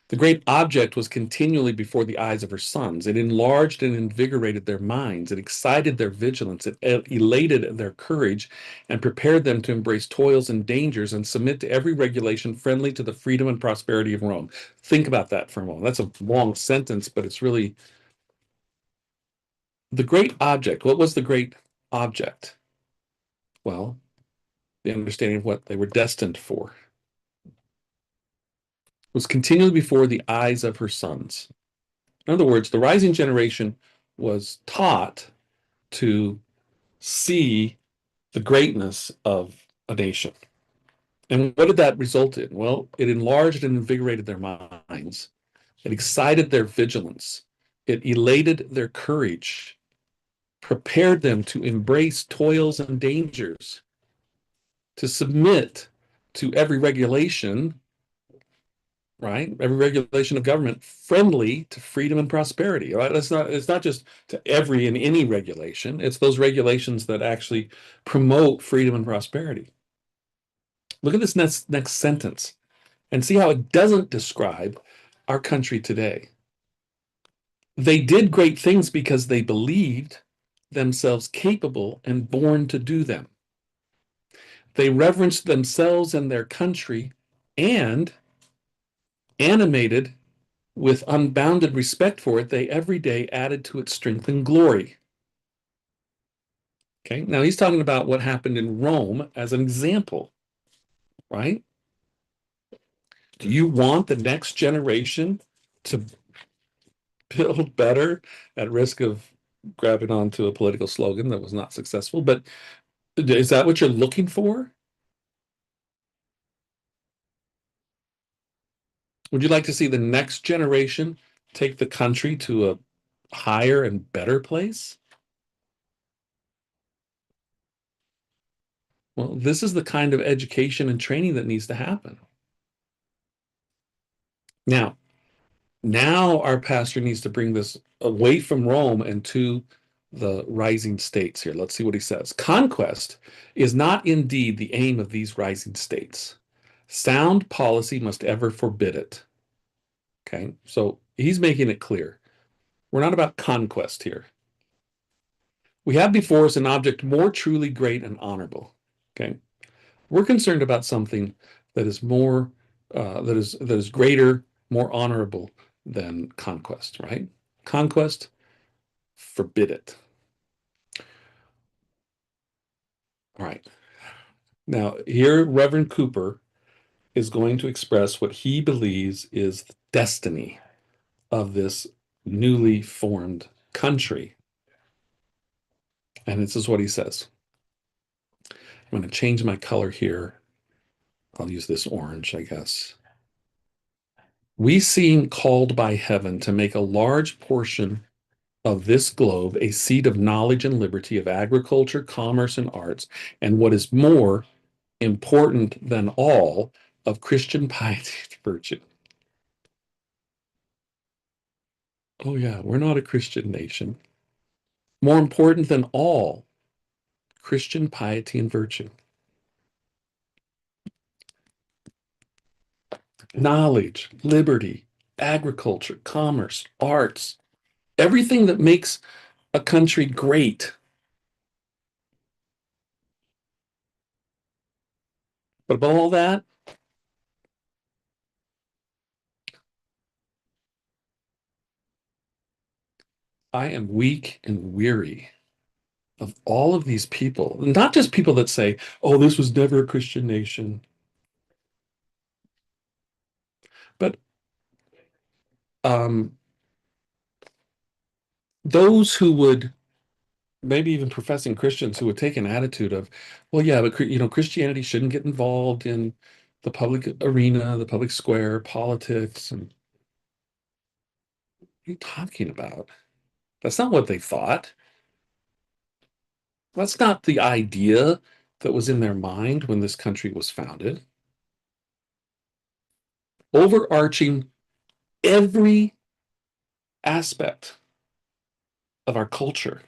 The great object was continually before the eyes of her sons. It enlarged and invigorated their minds. It excited their vigilance. It elated their courage and prepared them to embrace toils and dangers and submit to every regulation friendly to the freedom and prosperity of Rome. Think about that for a moment. That's a long sentence, but it's really the great object. What was the great object? Well, the understanding of what they were destined for was continually before the eyes of her sons. In other words, the rising generation was taught to see the greatness of a nation. And what did that result in? Well, it enlarged and invigorated their minds. It excited their vigilance. It elated their courage, prepared them to embrace toils and dangers, to submit to every regulation, right? Every regulation of government friendly to freedom and prosperity. Right? It's not just to every and any regulation. It's those regulations that actually promote freedom and prosperity. Look at this next sentence and see how it doesn't describe our country today. They did great things because they believed themselves capable and born to do them. They reverenced themselves and their country and animated with unbounded respect for it, they every day added to its strength and glory. Okay, now he's talking about what happened in Rome as an example, right? Do you want the next generation to build better at risk of grabbing onto a political slogan that was not successful? But is that what you're looking for? Would you like to see the next generation take the country to a higher and better place? Well, this is the kind of education and training that needs to happen. Now, now our pastor needs to bring this away from Rome and to the rising states here. Let's see what he says. Conquest is not indeed the aim of these rising states. Sound policy must ever forbid it. Okay, so he's making it clear. We're not about conquest here. We have before us an object more truly great and honorable. Okay, we're concerned about something that is more, that is greater, more honorable than conquest, right? Conquest, forbid it. All right. Now, here, Reverend Cooper is going to express what he believes is the destiny of this newly formed country. And this is what he says. I'm going to change my color here. I'll use this orange, I guess. We seem called by heaven to make a large portion of this globe a seat of knowledge and liberty, of agriculture, commerce, and arts, and what is more important than all, of Christian piety and virtue. Oh, yeah, we're not a Christian nation. More important than all, Christian piety and virtue. Knowledge, liberty, agriculture, commerce, arts, everything that makes a country great. But above all that, I am weak and weary of all of these people, not just people that say, oh, this was never a Christian nation, but um, those who would maybe even professing Christians who would take an attitude of, well, yeah, but Christianity shouldn't get involved in the public arena, the public square, politics, and what are you talking about? That's not what they thought. That's not the idea that was in their mind when this country was founded. Overarching every aspect of our culture,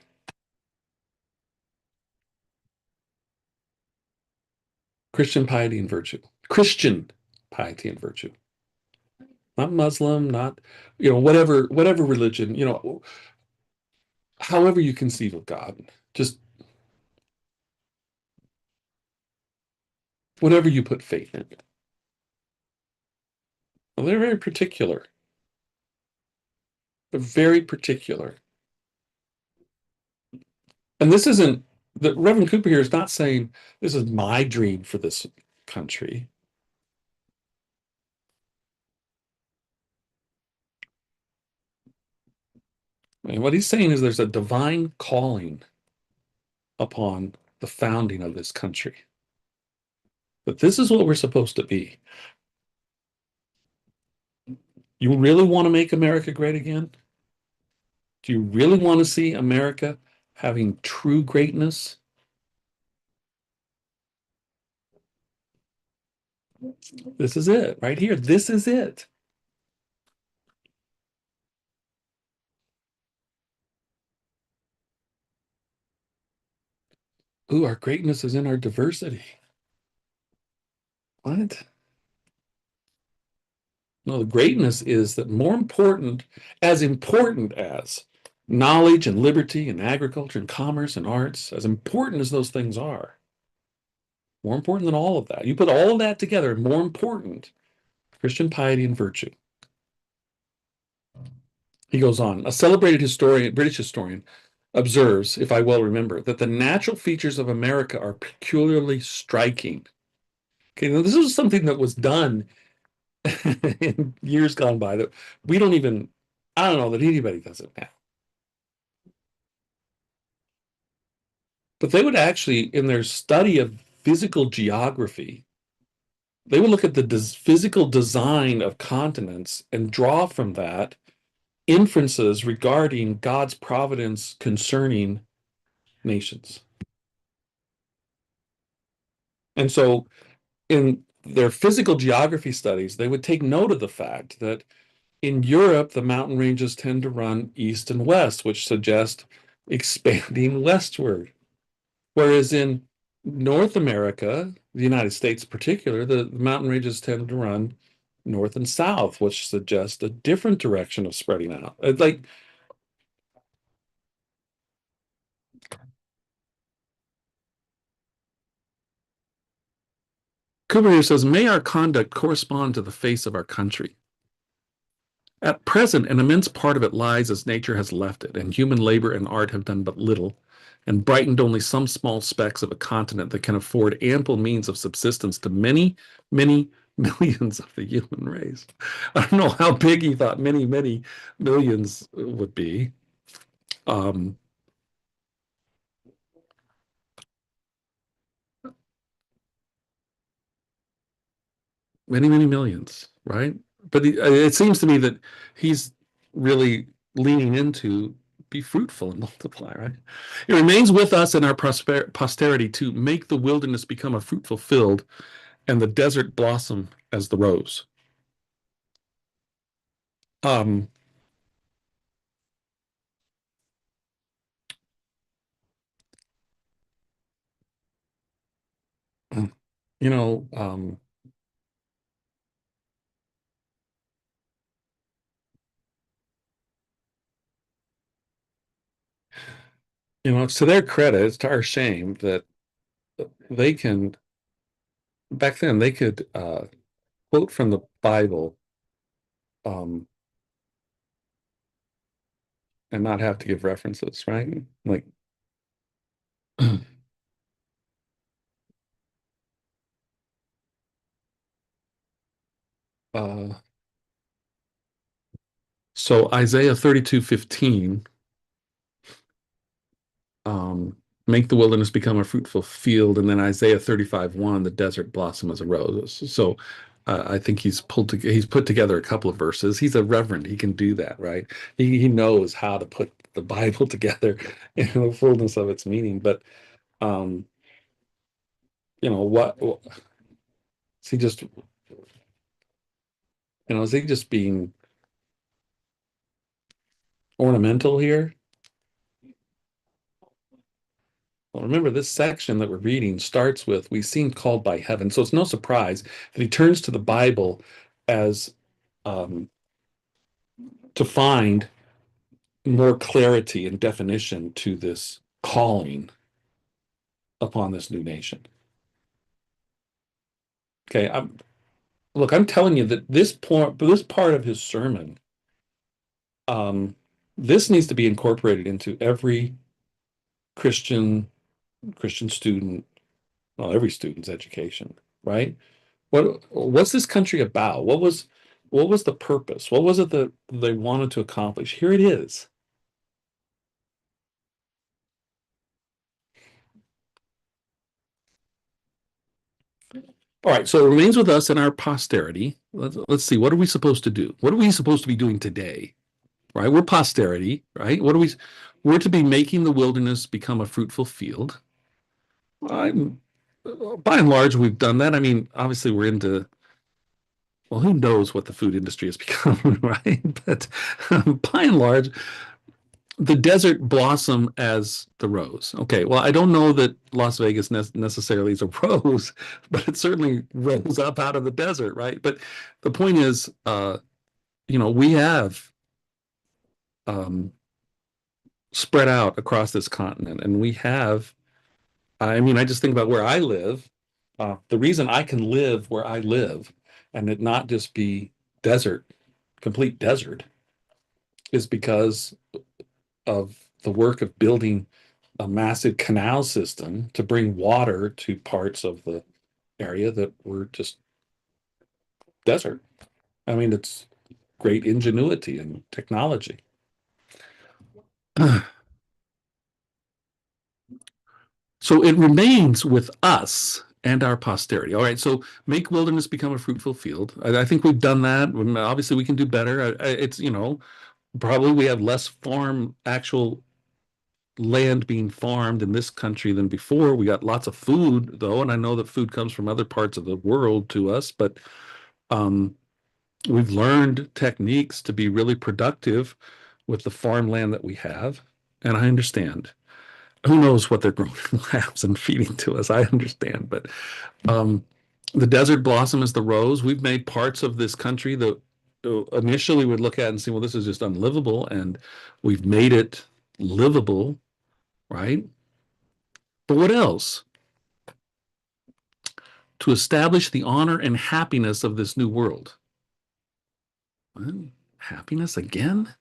Christian piety and virtue. Christian piety and virtue. Not Muslim, not, whatever religion, however you conceive of God, just whatever you put faith in. Well, they're very particular. They're very particular. And this isn't, the Reverend Cooper here is not saying this is my dream for this country. I mean, what he's saying is there's a divine calling upon the founding of this country. But this is what we're supposed to be. You really want to make America great again? Do you really want to see America having true greatness? This is it right here. This is it. Ooh, our greatness is in our diversity. What? No, the greatness is that as important as knowledge and liberty and agriculture and commerce and arts, as important as those things are, more important than all of that. You put all of that together, more important, Christian piety and virtue. He goes on, a celebrated British historian, observes, if I well remember, that the natural features of America are peculiarly striking. Okay, now this is something that was done in years gone by that we don't even, I don't know that anybody does it now. But they would actually, in their study of physical geography, they would look at the physical design of continents and draw from that inferences regarding God's providence concerning nations. And so in their physical geography studies, they would take note of the fact that in Europe, the mountain ranges tend to run east and west, which suggest expanding westward. Whereas in North America, the United States in particular, the mountain ranges tend to run north and south, which suggests a different direction of spreading out. Like Cooper here says, may our conduct correspond to the face of our country. At present, an immense part of it lies as nature has left it, and human labor and art have done but little, and brightened only some small specks of a continent that can afford ample means of subsistence to many, many millions of the human race. I don't know how big he thought many, many millions would be. Um, Many, many millions, right? But it seems to me that he's really leaning into be fruitful and multiply, right? It remains with us in our posterity to make the wilderness become a fruitful field and the desert blossom as the rose. Um, you know, um, it's to their credit, it's to our shame that they can, back then, they could quote from the Bible um, and not have to give references, right? Like, uh, so Isaiah 32:15, um, make the wilderness become a fruitful field, and then Isaiah 35:1, the desert blossom as a rose. So I think he's put together a couple of verses. He's a reverend. He can do that, right? He knows how to put the Bible together in the fullness of its meaning. But um, what is he just is he just being ornamental here? Well, remember, this section that we're reading starts with, "We seem called by heaven." So it's no surprise that he turns to the Bible as um, to find more clarity and definition to this calling upon this new nation. Okay, I'm telling you that this part of his sermon, um, this needs to be incorporated into every Christian Christian student, well, every student's education, right? What's this country about? What was the purpose? What was it that they wanted to accomplish? Here it is. All right, so it remains with us and our posterity. Let's see, what are we supposed to do? What are we supposed to be doing today? Right? We're posterity, right? We're to be making the wilderness become a fruitful field. I'm By and large, we've done that. I mean, obviously, we're into, well, who knows what the food industry has become, right? But by and large, the desert blossom as the rose. Okay, well, I don't know that Las Vegas necessarily is a rose, but it certainly rose up out of the desert, right? But the point is, we have um, spread out across this continent, and we have. I mean, I just think about where I live. The reason I can live where I live, and it not just be desert, complete desert, is because of the work of building a massive canal system to bring water to parts of the area that were just desert. I mean, it's great ingenuity and technology. So it remains with us and our posterity. All right. So make wilderness become a fruitful field. I think we've done that. Obviously, we can do better. It's, probably we have less actual land being farmed in this country than before. We got lots of food, though, and I know that food comes from other parts of the world to us, but um, we've learned techniques to be really productive with the farmland that we have. And I understand. Who knows what they're growing in labs and feeding to us? I understand, but um, the desert blossom is the rose. We've made parts of this country that initially would look at and say, well, this is just unlivable, and we've made it livable, right? But what else? To establish the honor and happiness of this new world. Well, happiness again?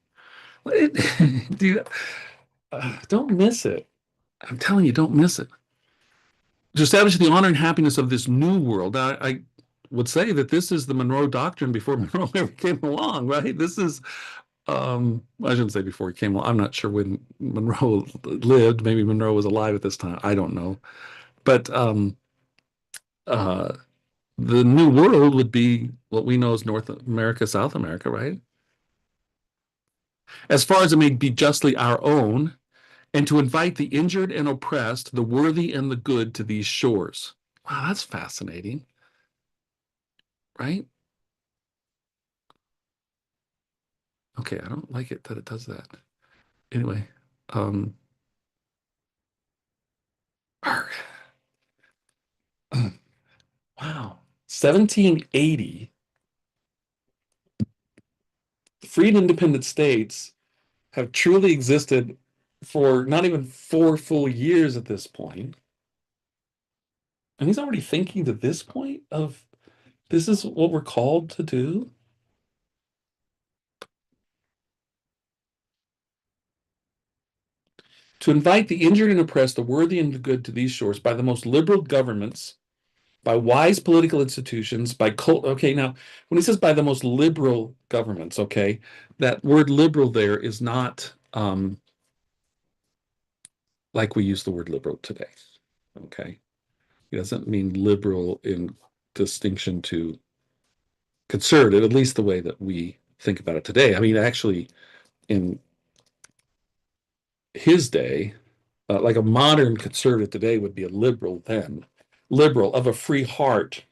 Dude, don't miss it. I'm telling you, don't miss it. To establish the honor and happiness of this new world. I would say that this is the Monroe Doctrine before Monroe ever came along, right? This is, I shouldn't say before he came along. I'm not sure when Monroe lived. Maybe Monroe was alive at this time. I don't know. But uh, the new world would be what we know as North America, South America, right? As far as it may be justly our own, and to invite the injured and oppressed, the worthy and the good to these shores. Wow, that's fascinating, right? Okay, I don't like it that it does that. Anyway, um, wow, 1780, free and independent states have truly existed for not even 4 full years at this point. And he's already thinking to this point of this is what we're called to do. to invite the injured and oppressed, the worthy and the good to these shores by the most liberal governments, by wise political institutions, by cult. Okay, now when he says by the most liberal governments, okay, that word liberal there is not like we use the word liberal today. Okay, it doesn't mean liberal in distinction to conservative, at least the way that we think about it today. I mean, actually, in his day, like a modern conservative today would be a liberal then, liberal of a free heart,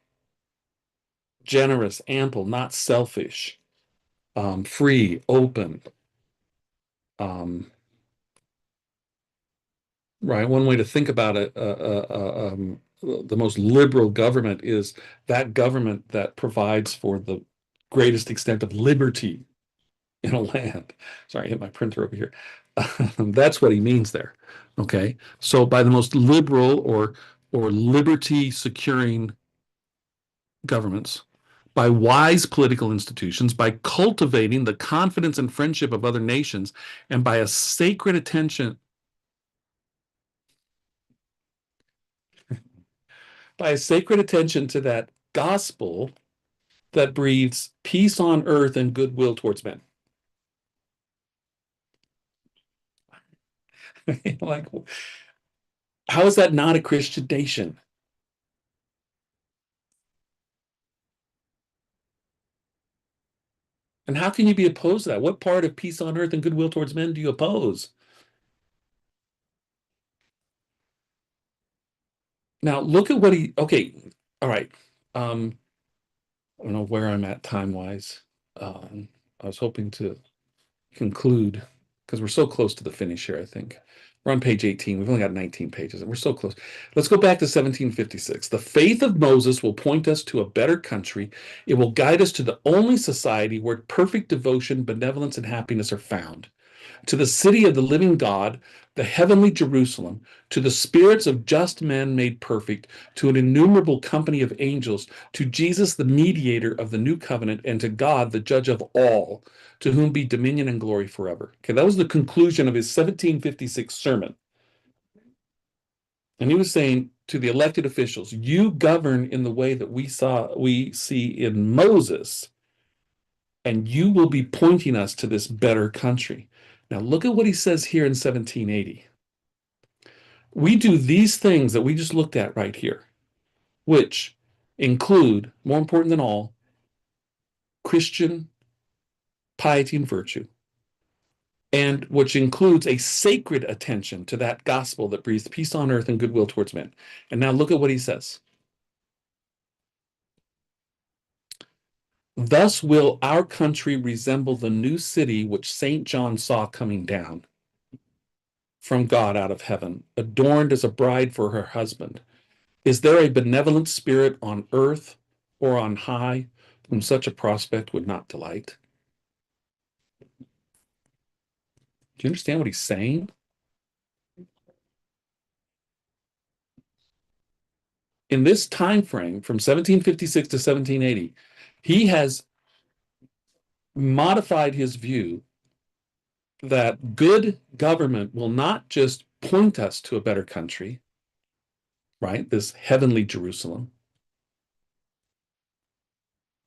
generous, ample, not selfish, free, open. Um, right. One way to think about it, the most liberal government is that government that provides for the greatest extent of liberty in a land. Sorry, I hit my printer over here. That's what he means there. Okay. So by the most liberal or liberty securing governments, by wise political institutions, by cultivating the confidence and friendship of other nations, and by a sacred attention, to that gospel that breathes peace on earth and goodwill towards men. Like, how is that not a Christian nation? And how can you be opposed to that? What part of peace on earth and goodwill towards men do you oppose? Now, look at what okay, all right. I don't know where I'm at time-wise. I was hoping to conclude because we're so close to the finish here, I think. We're on page 18. We've only got 19 pages and we're so close. Let's go back to 1756. The faith of Moses will point us to a better country. It will guide us to the only society where perfect devotion, benevolence, and happiness are found. To the city of the living God, the heavenly Jerusalem, to the spirits of just men made perfect, to an innumerable company of angels, to Jesus, the mediator of the new covenant, and to God, the judge of all, to whom be dominion and glory forever. Okay, that was the conclusion of his 1756 sermon. And he was saying to the elected officials, you govern in the way that we see in Moses, and you will be pointing us to this better country. Now, look at what he says here in 1780. We do these things that we just looked at right here, which include, more important than all, Christian piety and virtue, and which includes a sacred attention to that gospel that breathes peace on earth and goodwill towards men. And now look at what he says. Thus will our country resemble the new city which St. John saw coming down from God out of heaven, adorned as a bride for her husband. Is there a benevolent spirit on earth or on high whom such a prospect would not delight? Do you understand what he's saying? In this time frame from 1756 to 1780, he has modified his view that good government will not just point us to a better country, right? This heavenly Jerusalem.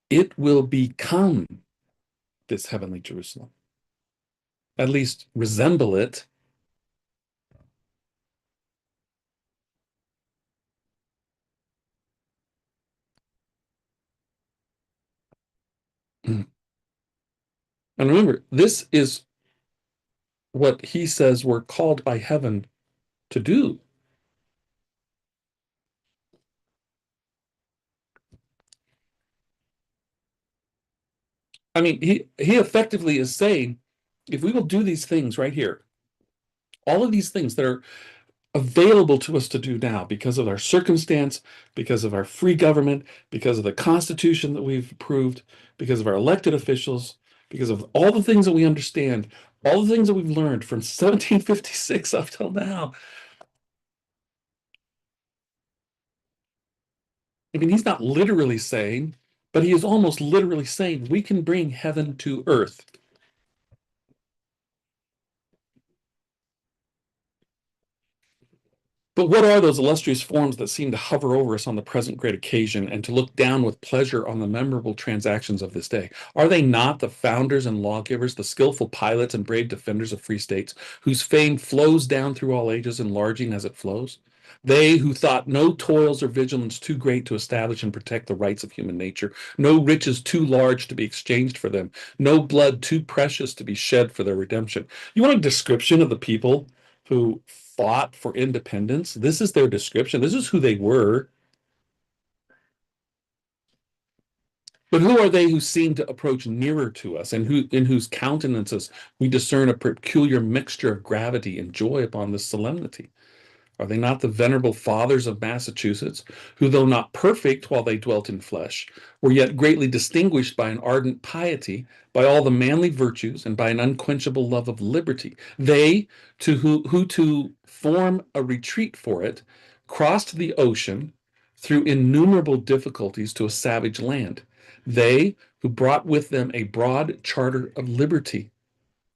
It will become this heavenly Jerusalem, at least resemble it. And remember, this is what he says we're called by heaven to do. I mean, he effectively is saying, if we will do these things right here, all of these things that are available to us to do now because of our circumstance, because of our free government, because of the Constitution that we've approved, because of our elected officials, because of all the things that we understand, all the things that we've learned from 1756 up till now. I mean, he's not literally saying, but he is almost literally saying we can bring heaven to earth. But what are those illustrious forms that seem to hover over us on the present great occasion and to look down with pleasure on the memorable transactions of this day? Are they not the founders and lawgivers, the skillful pilots and brave defenders of free states, whose fame flows down through all ages, enlarging as it flows? They who thought no toils or vigilance too great to establish and protect the rights of human nature, no riches too large to be exchanged for them, no blood too precious to be shed for their redemption. You want a description of the people who fought for independence? This is their description. This is who they were. But who are they who seem to approach nearer to us, and who in whose countenances we discern a peculiar mixture of gravity and joy upon this solemnity? Are they not the venerable fathers of Massachusetts, who, though not perfect while they dwelt in flesh, were yet greatly distinguished by an ardent piety, by all the manly virtues, and by an unquenchable love of liberty? They, who to form a retreat for it, crossed the ocean through innumerable difficulties to a savage land. They, who brought with them a broad charter of liberty,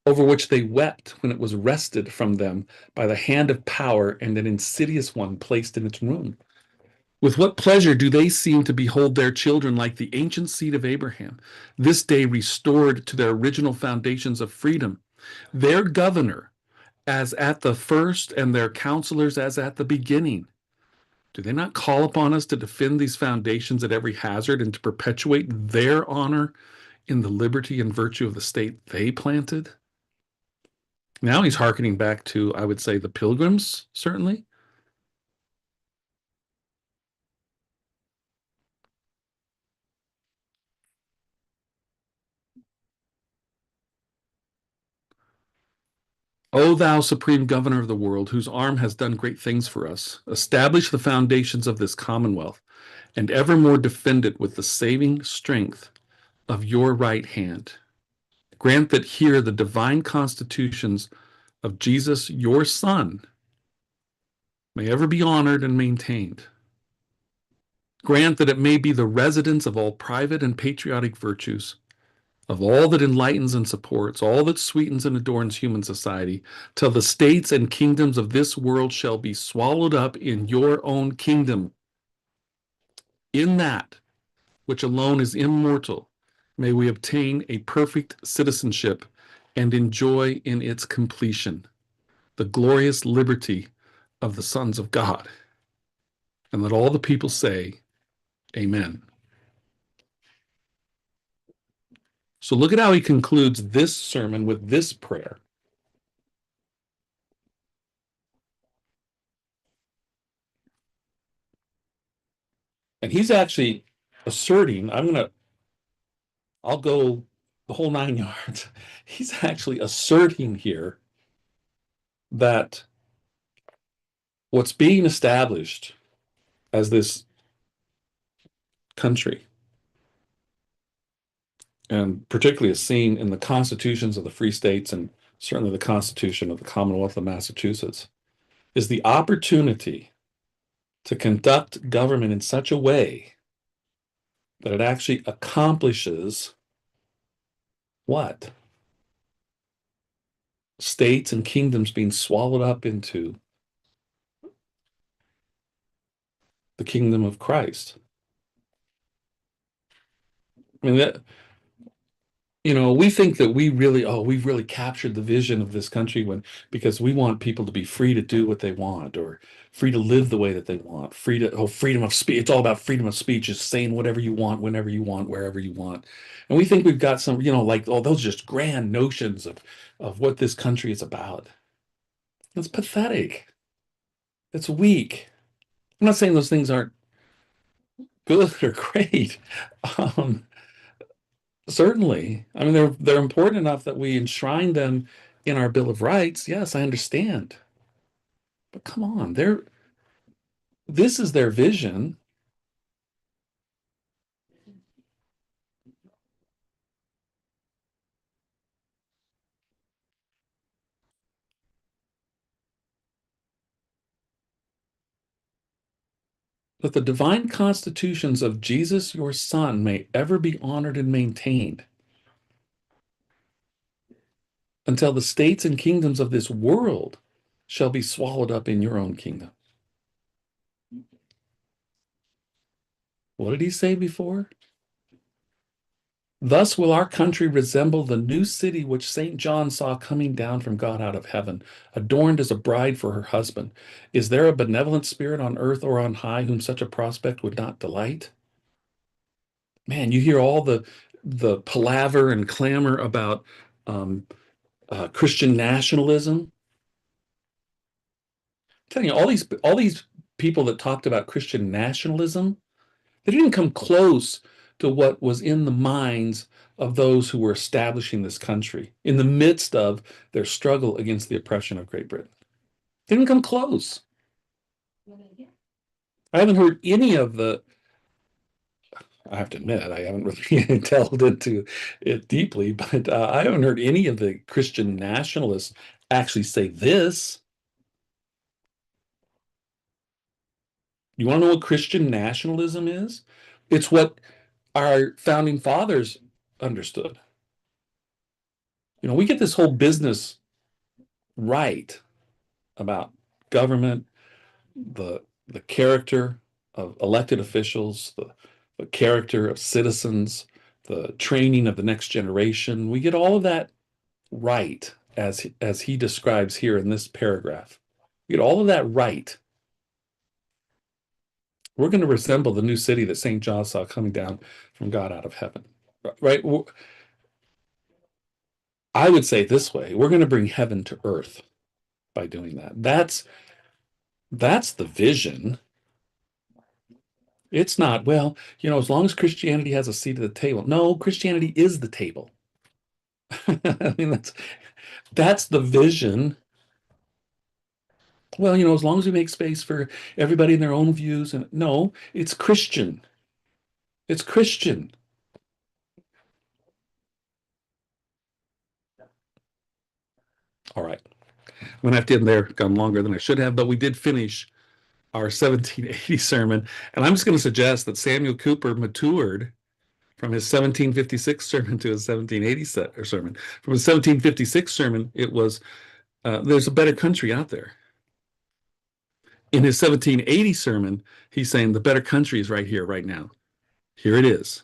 over which they wept when it was wrested from them by the hand of power and an insidious one placed in its room. With what pleasure do they seem to behold their children like the ancient seed of Abraham, this day restored to their original foundations of freedom, their governor as at the first and their counselors as at the beginning. Do they not call upon us to defend these foundations at every hazard and to perpetuate their honor in the liberty and virtue of the state they planted? Now he's hearkening back to, I would say, the Pilgrims, certainly. O thou supreme governor of the world, whose arm has done great things for us, establish the foundations of this commonwealth, and evermore defend it with the saving strength of your right hand. Grant that here the divine constitutions of Jesus, your Son, may ever be honored and maintained. Grant that it may be the residence of all private and patriotic virtues, of all that enlightens and supports, all that sweetens and adorns human society, till the states and kingdoms of this world shall be swallowed up in your own kingdom. In that which alone is immortal, may we obtain a perfect citizenship and enjoy in its completion the glorious liberty of the sons of God. And let all the people say, Amen. So look at how he concludes this sermon with this prayer. And he's actually asserting, I'll go the whole 9 yards. He's actually asserting here that what's being established as this country, and particularly as seen in the constitutions of the free states and certainly the Constitution of the Commonwealth of Massachusetts, is the opportunity to conduct government in such a way that it actually accomplishes what? States and kingdoms being swallowed up into the kingdom of Christ. I mean, that, we think that we've really captured the vision of this country because we want people to be free to do what they want, or free to live the way that they want, freedom of speech. It's all about freedom of speech, just saying whatever you want, whenever you want, wherever you want. And we think we've got some, like, oh, those are just grand notions of what this country is about. It's pathetic. It's weak. I'm not saying those things aren't good or great. Um, Certainly. I mean, they're important enough that we enshrine them in our Bill of Rights. Yes, I understand. But come on, this is their vision. That the divine constitutions of Jesus, your Son, may ever be honored and maintained until the states and kingdoms of this world shall be swallowed up in your own kingdom. What did he say before? Thus will our country resemble the new city which St. John saw coming down from God out of heaven, adorned as a bride for her husband. Is there a benevolent spirit on earth or on high whom such a prospect would not delight? Man, you hear all the palaver and clamor about um, Christian nationalism. I'm telling you, all these people that talked about Christian nationalism, they didn't come close to what was in the minds of those who were establishing this country in the midst of their struggle against the oppression of Great Britain. They didn't come close. I haven't heard any of the, I have to admit, I haven't really delved into it deeply, but I haven't heard any of the Christian nationalists actually say this. You want to know what Christian nationalism is? It's what our founding fathers understood. We get this whole business right about government, the character of elected officials, the character of citizens, the training of the next generation. We get all of that right as he describes here in this paragraph. We get all of that right. We're going to resemble the new city that St. John saw coming down from God out of heaven. Right? I would say it this way, we're going to bring heaven to earth by doing that. That's the vision. It's not, well, as long as Christianity has a seat at the table. No, Christianity is the table. I mean, that's the vision. Well, as long as we make space for everybody in their own views, and no, it's Christian. It's Christian. All right. I'm gonna have to end there. Gone longer than I should have, but we did finish our 1780 sermon. And I'm just going to suggest that Samuel Cooper matured from his 1756 sermon to his 1780 sermon. From his 1756 sermon, it was there's a better country out there. In his 1780 sermon, he's saying the better country is right here, right now. Here it is.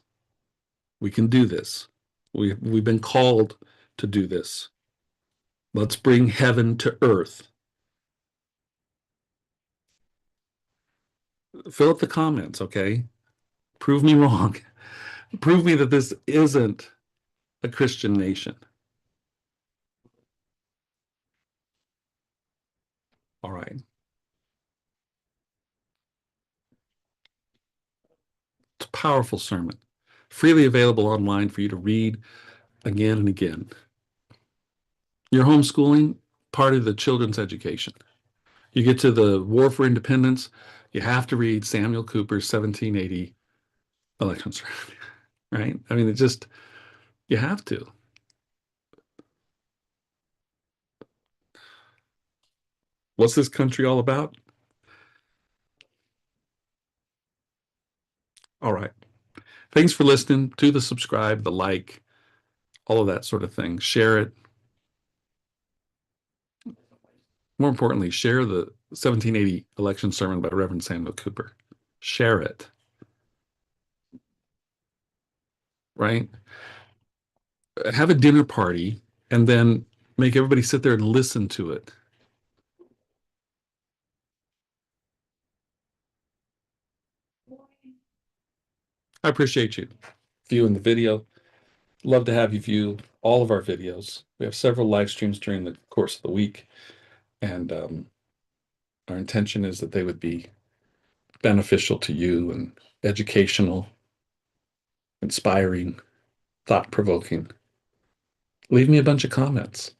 We can do this. We've been called to do this. Let's bring heaven to earth. Fill up the comments, okay? Prove me wrong. Prove me that this isn't a Christian nation. All right. It's a powerful sermon, freely available online for you to read again and again. Your homeschooling, part of the children's education. You get to the War for Independence, you have to read Samuel Cooper's 1780 election sermon, right? I mean, you have to. What's this country all about? All right. Thanks for listening. To the subscribe, the like, all of that sort of thing. Share it. More importantly, share the 1780 election sermon by Reverend Samuel Cooper. Share it. Right? Have a dinner party and then make everybody sit there and listen to it. I appreciate you viewing the video. Love to have you view all of our videos. We have several live streams during the course of the week, and our intention is that they would be beneficial to you and educational, inspiring, thought-provoking. Leave me a bunch of comments.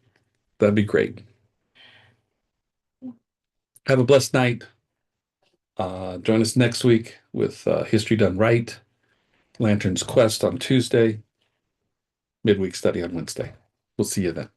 That'd be great. Have a blessed night. Join us next week with History Done Right, Lantern's Quest on Tuesday, Midweek Study on Wednesday. We'll see you then.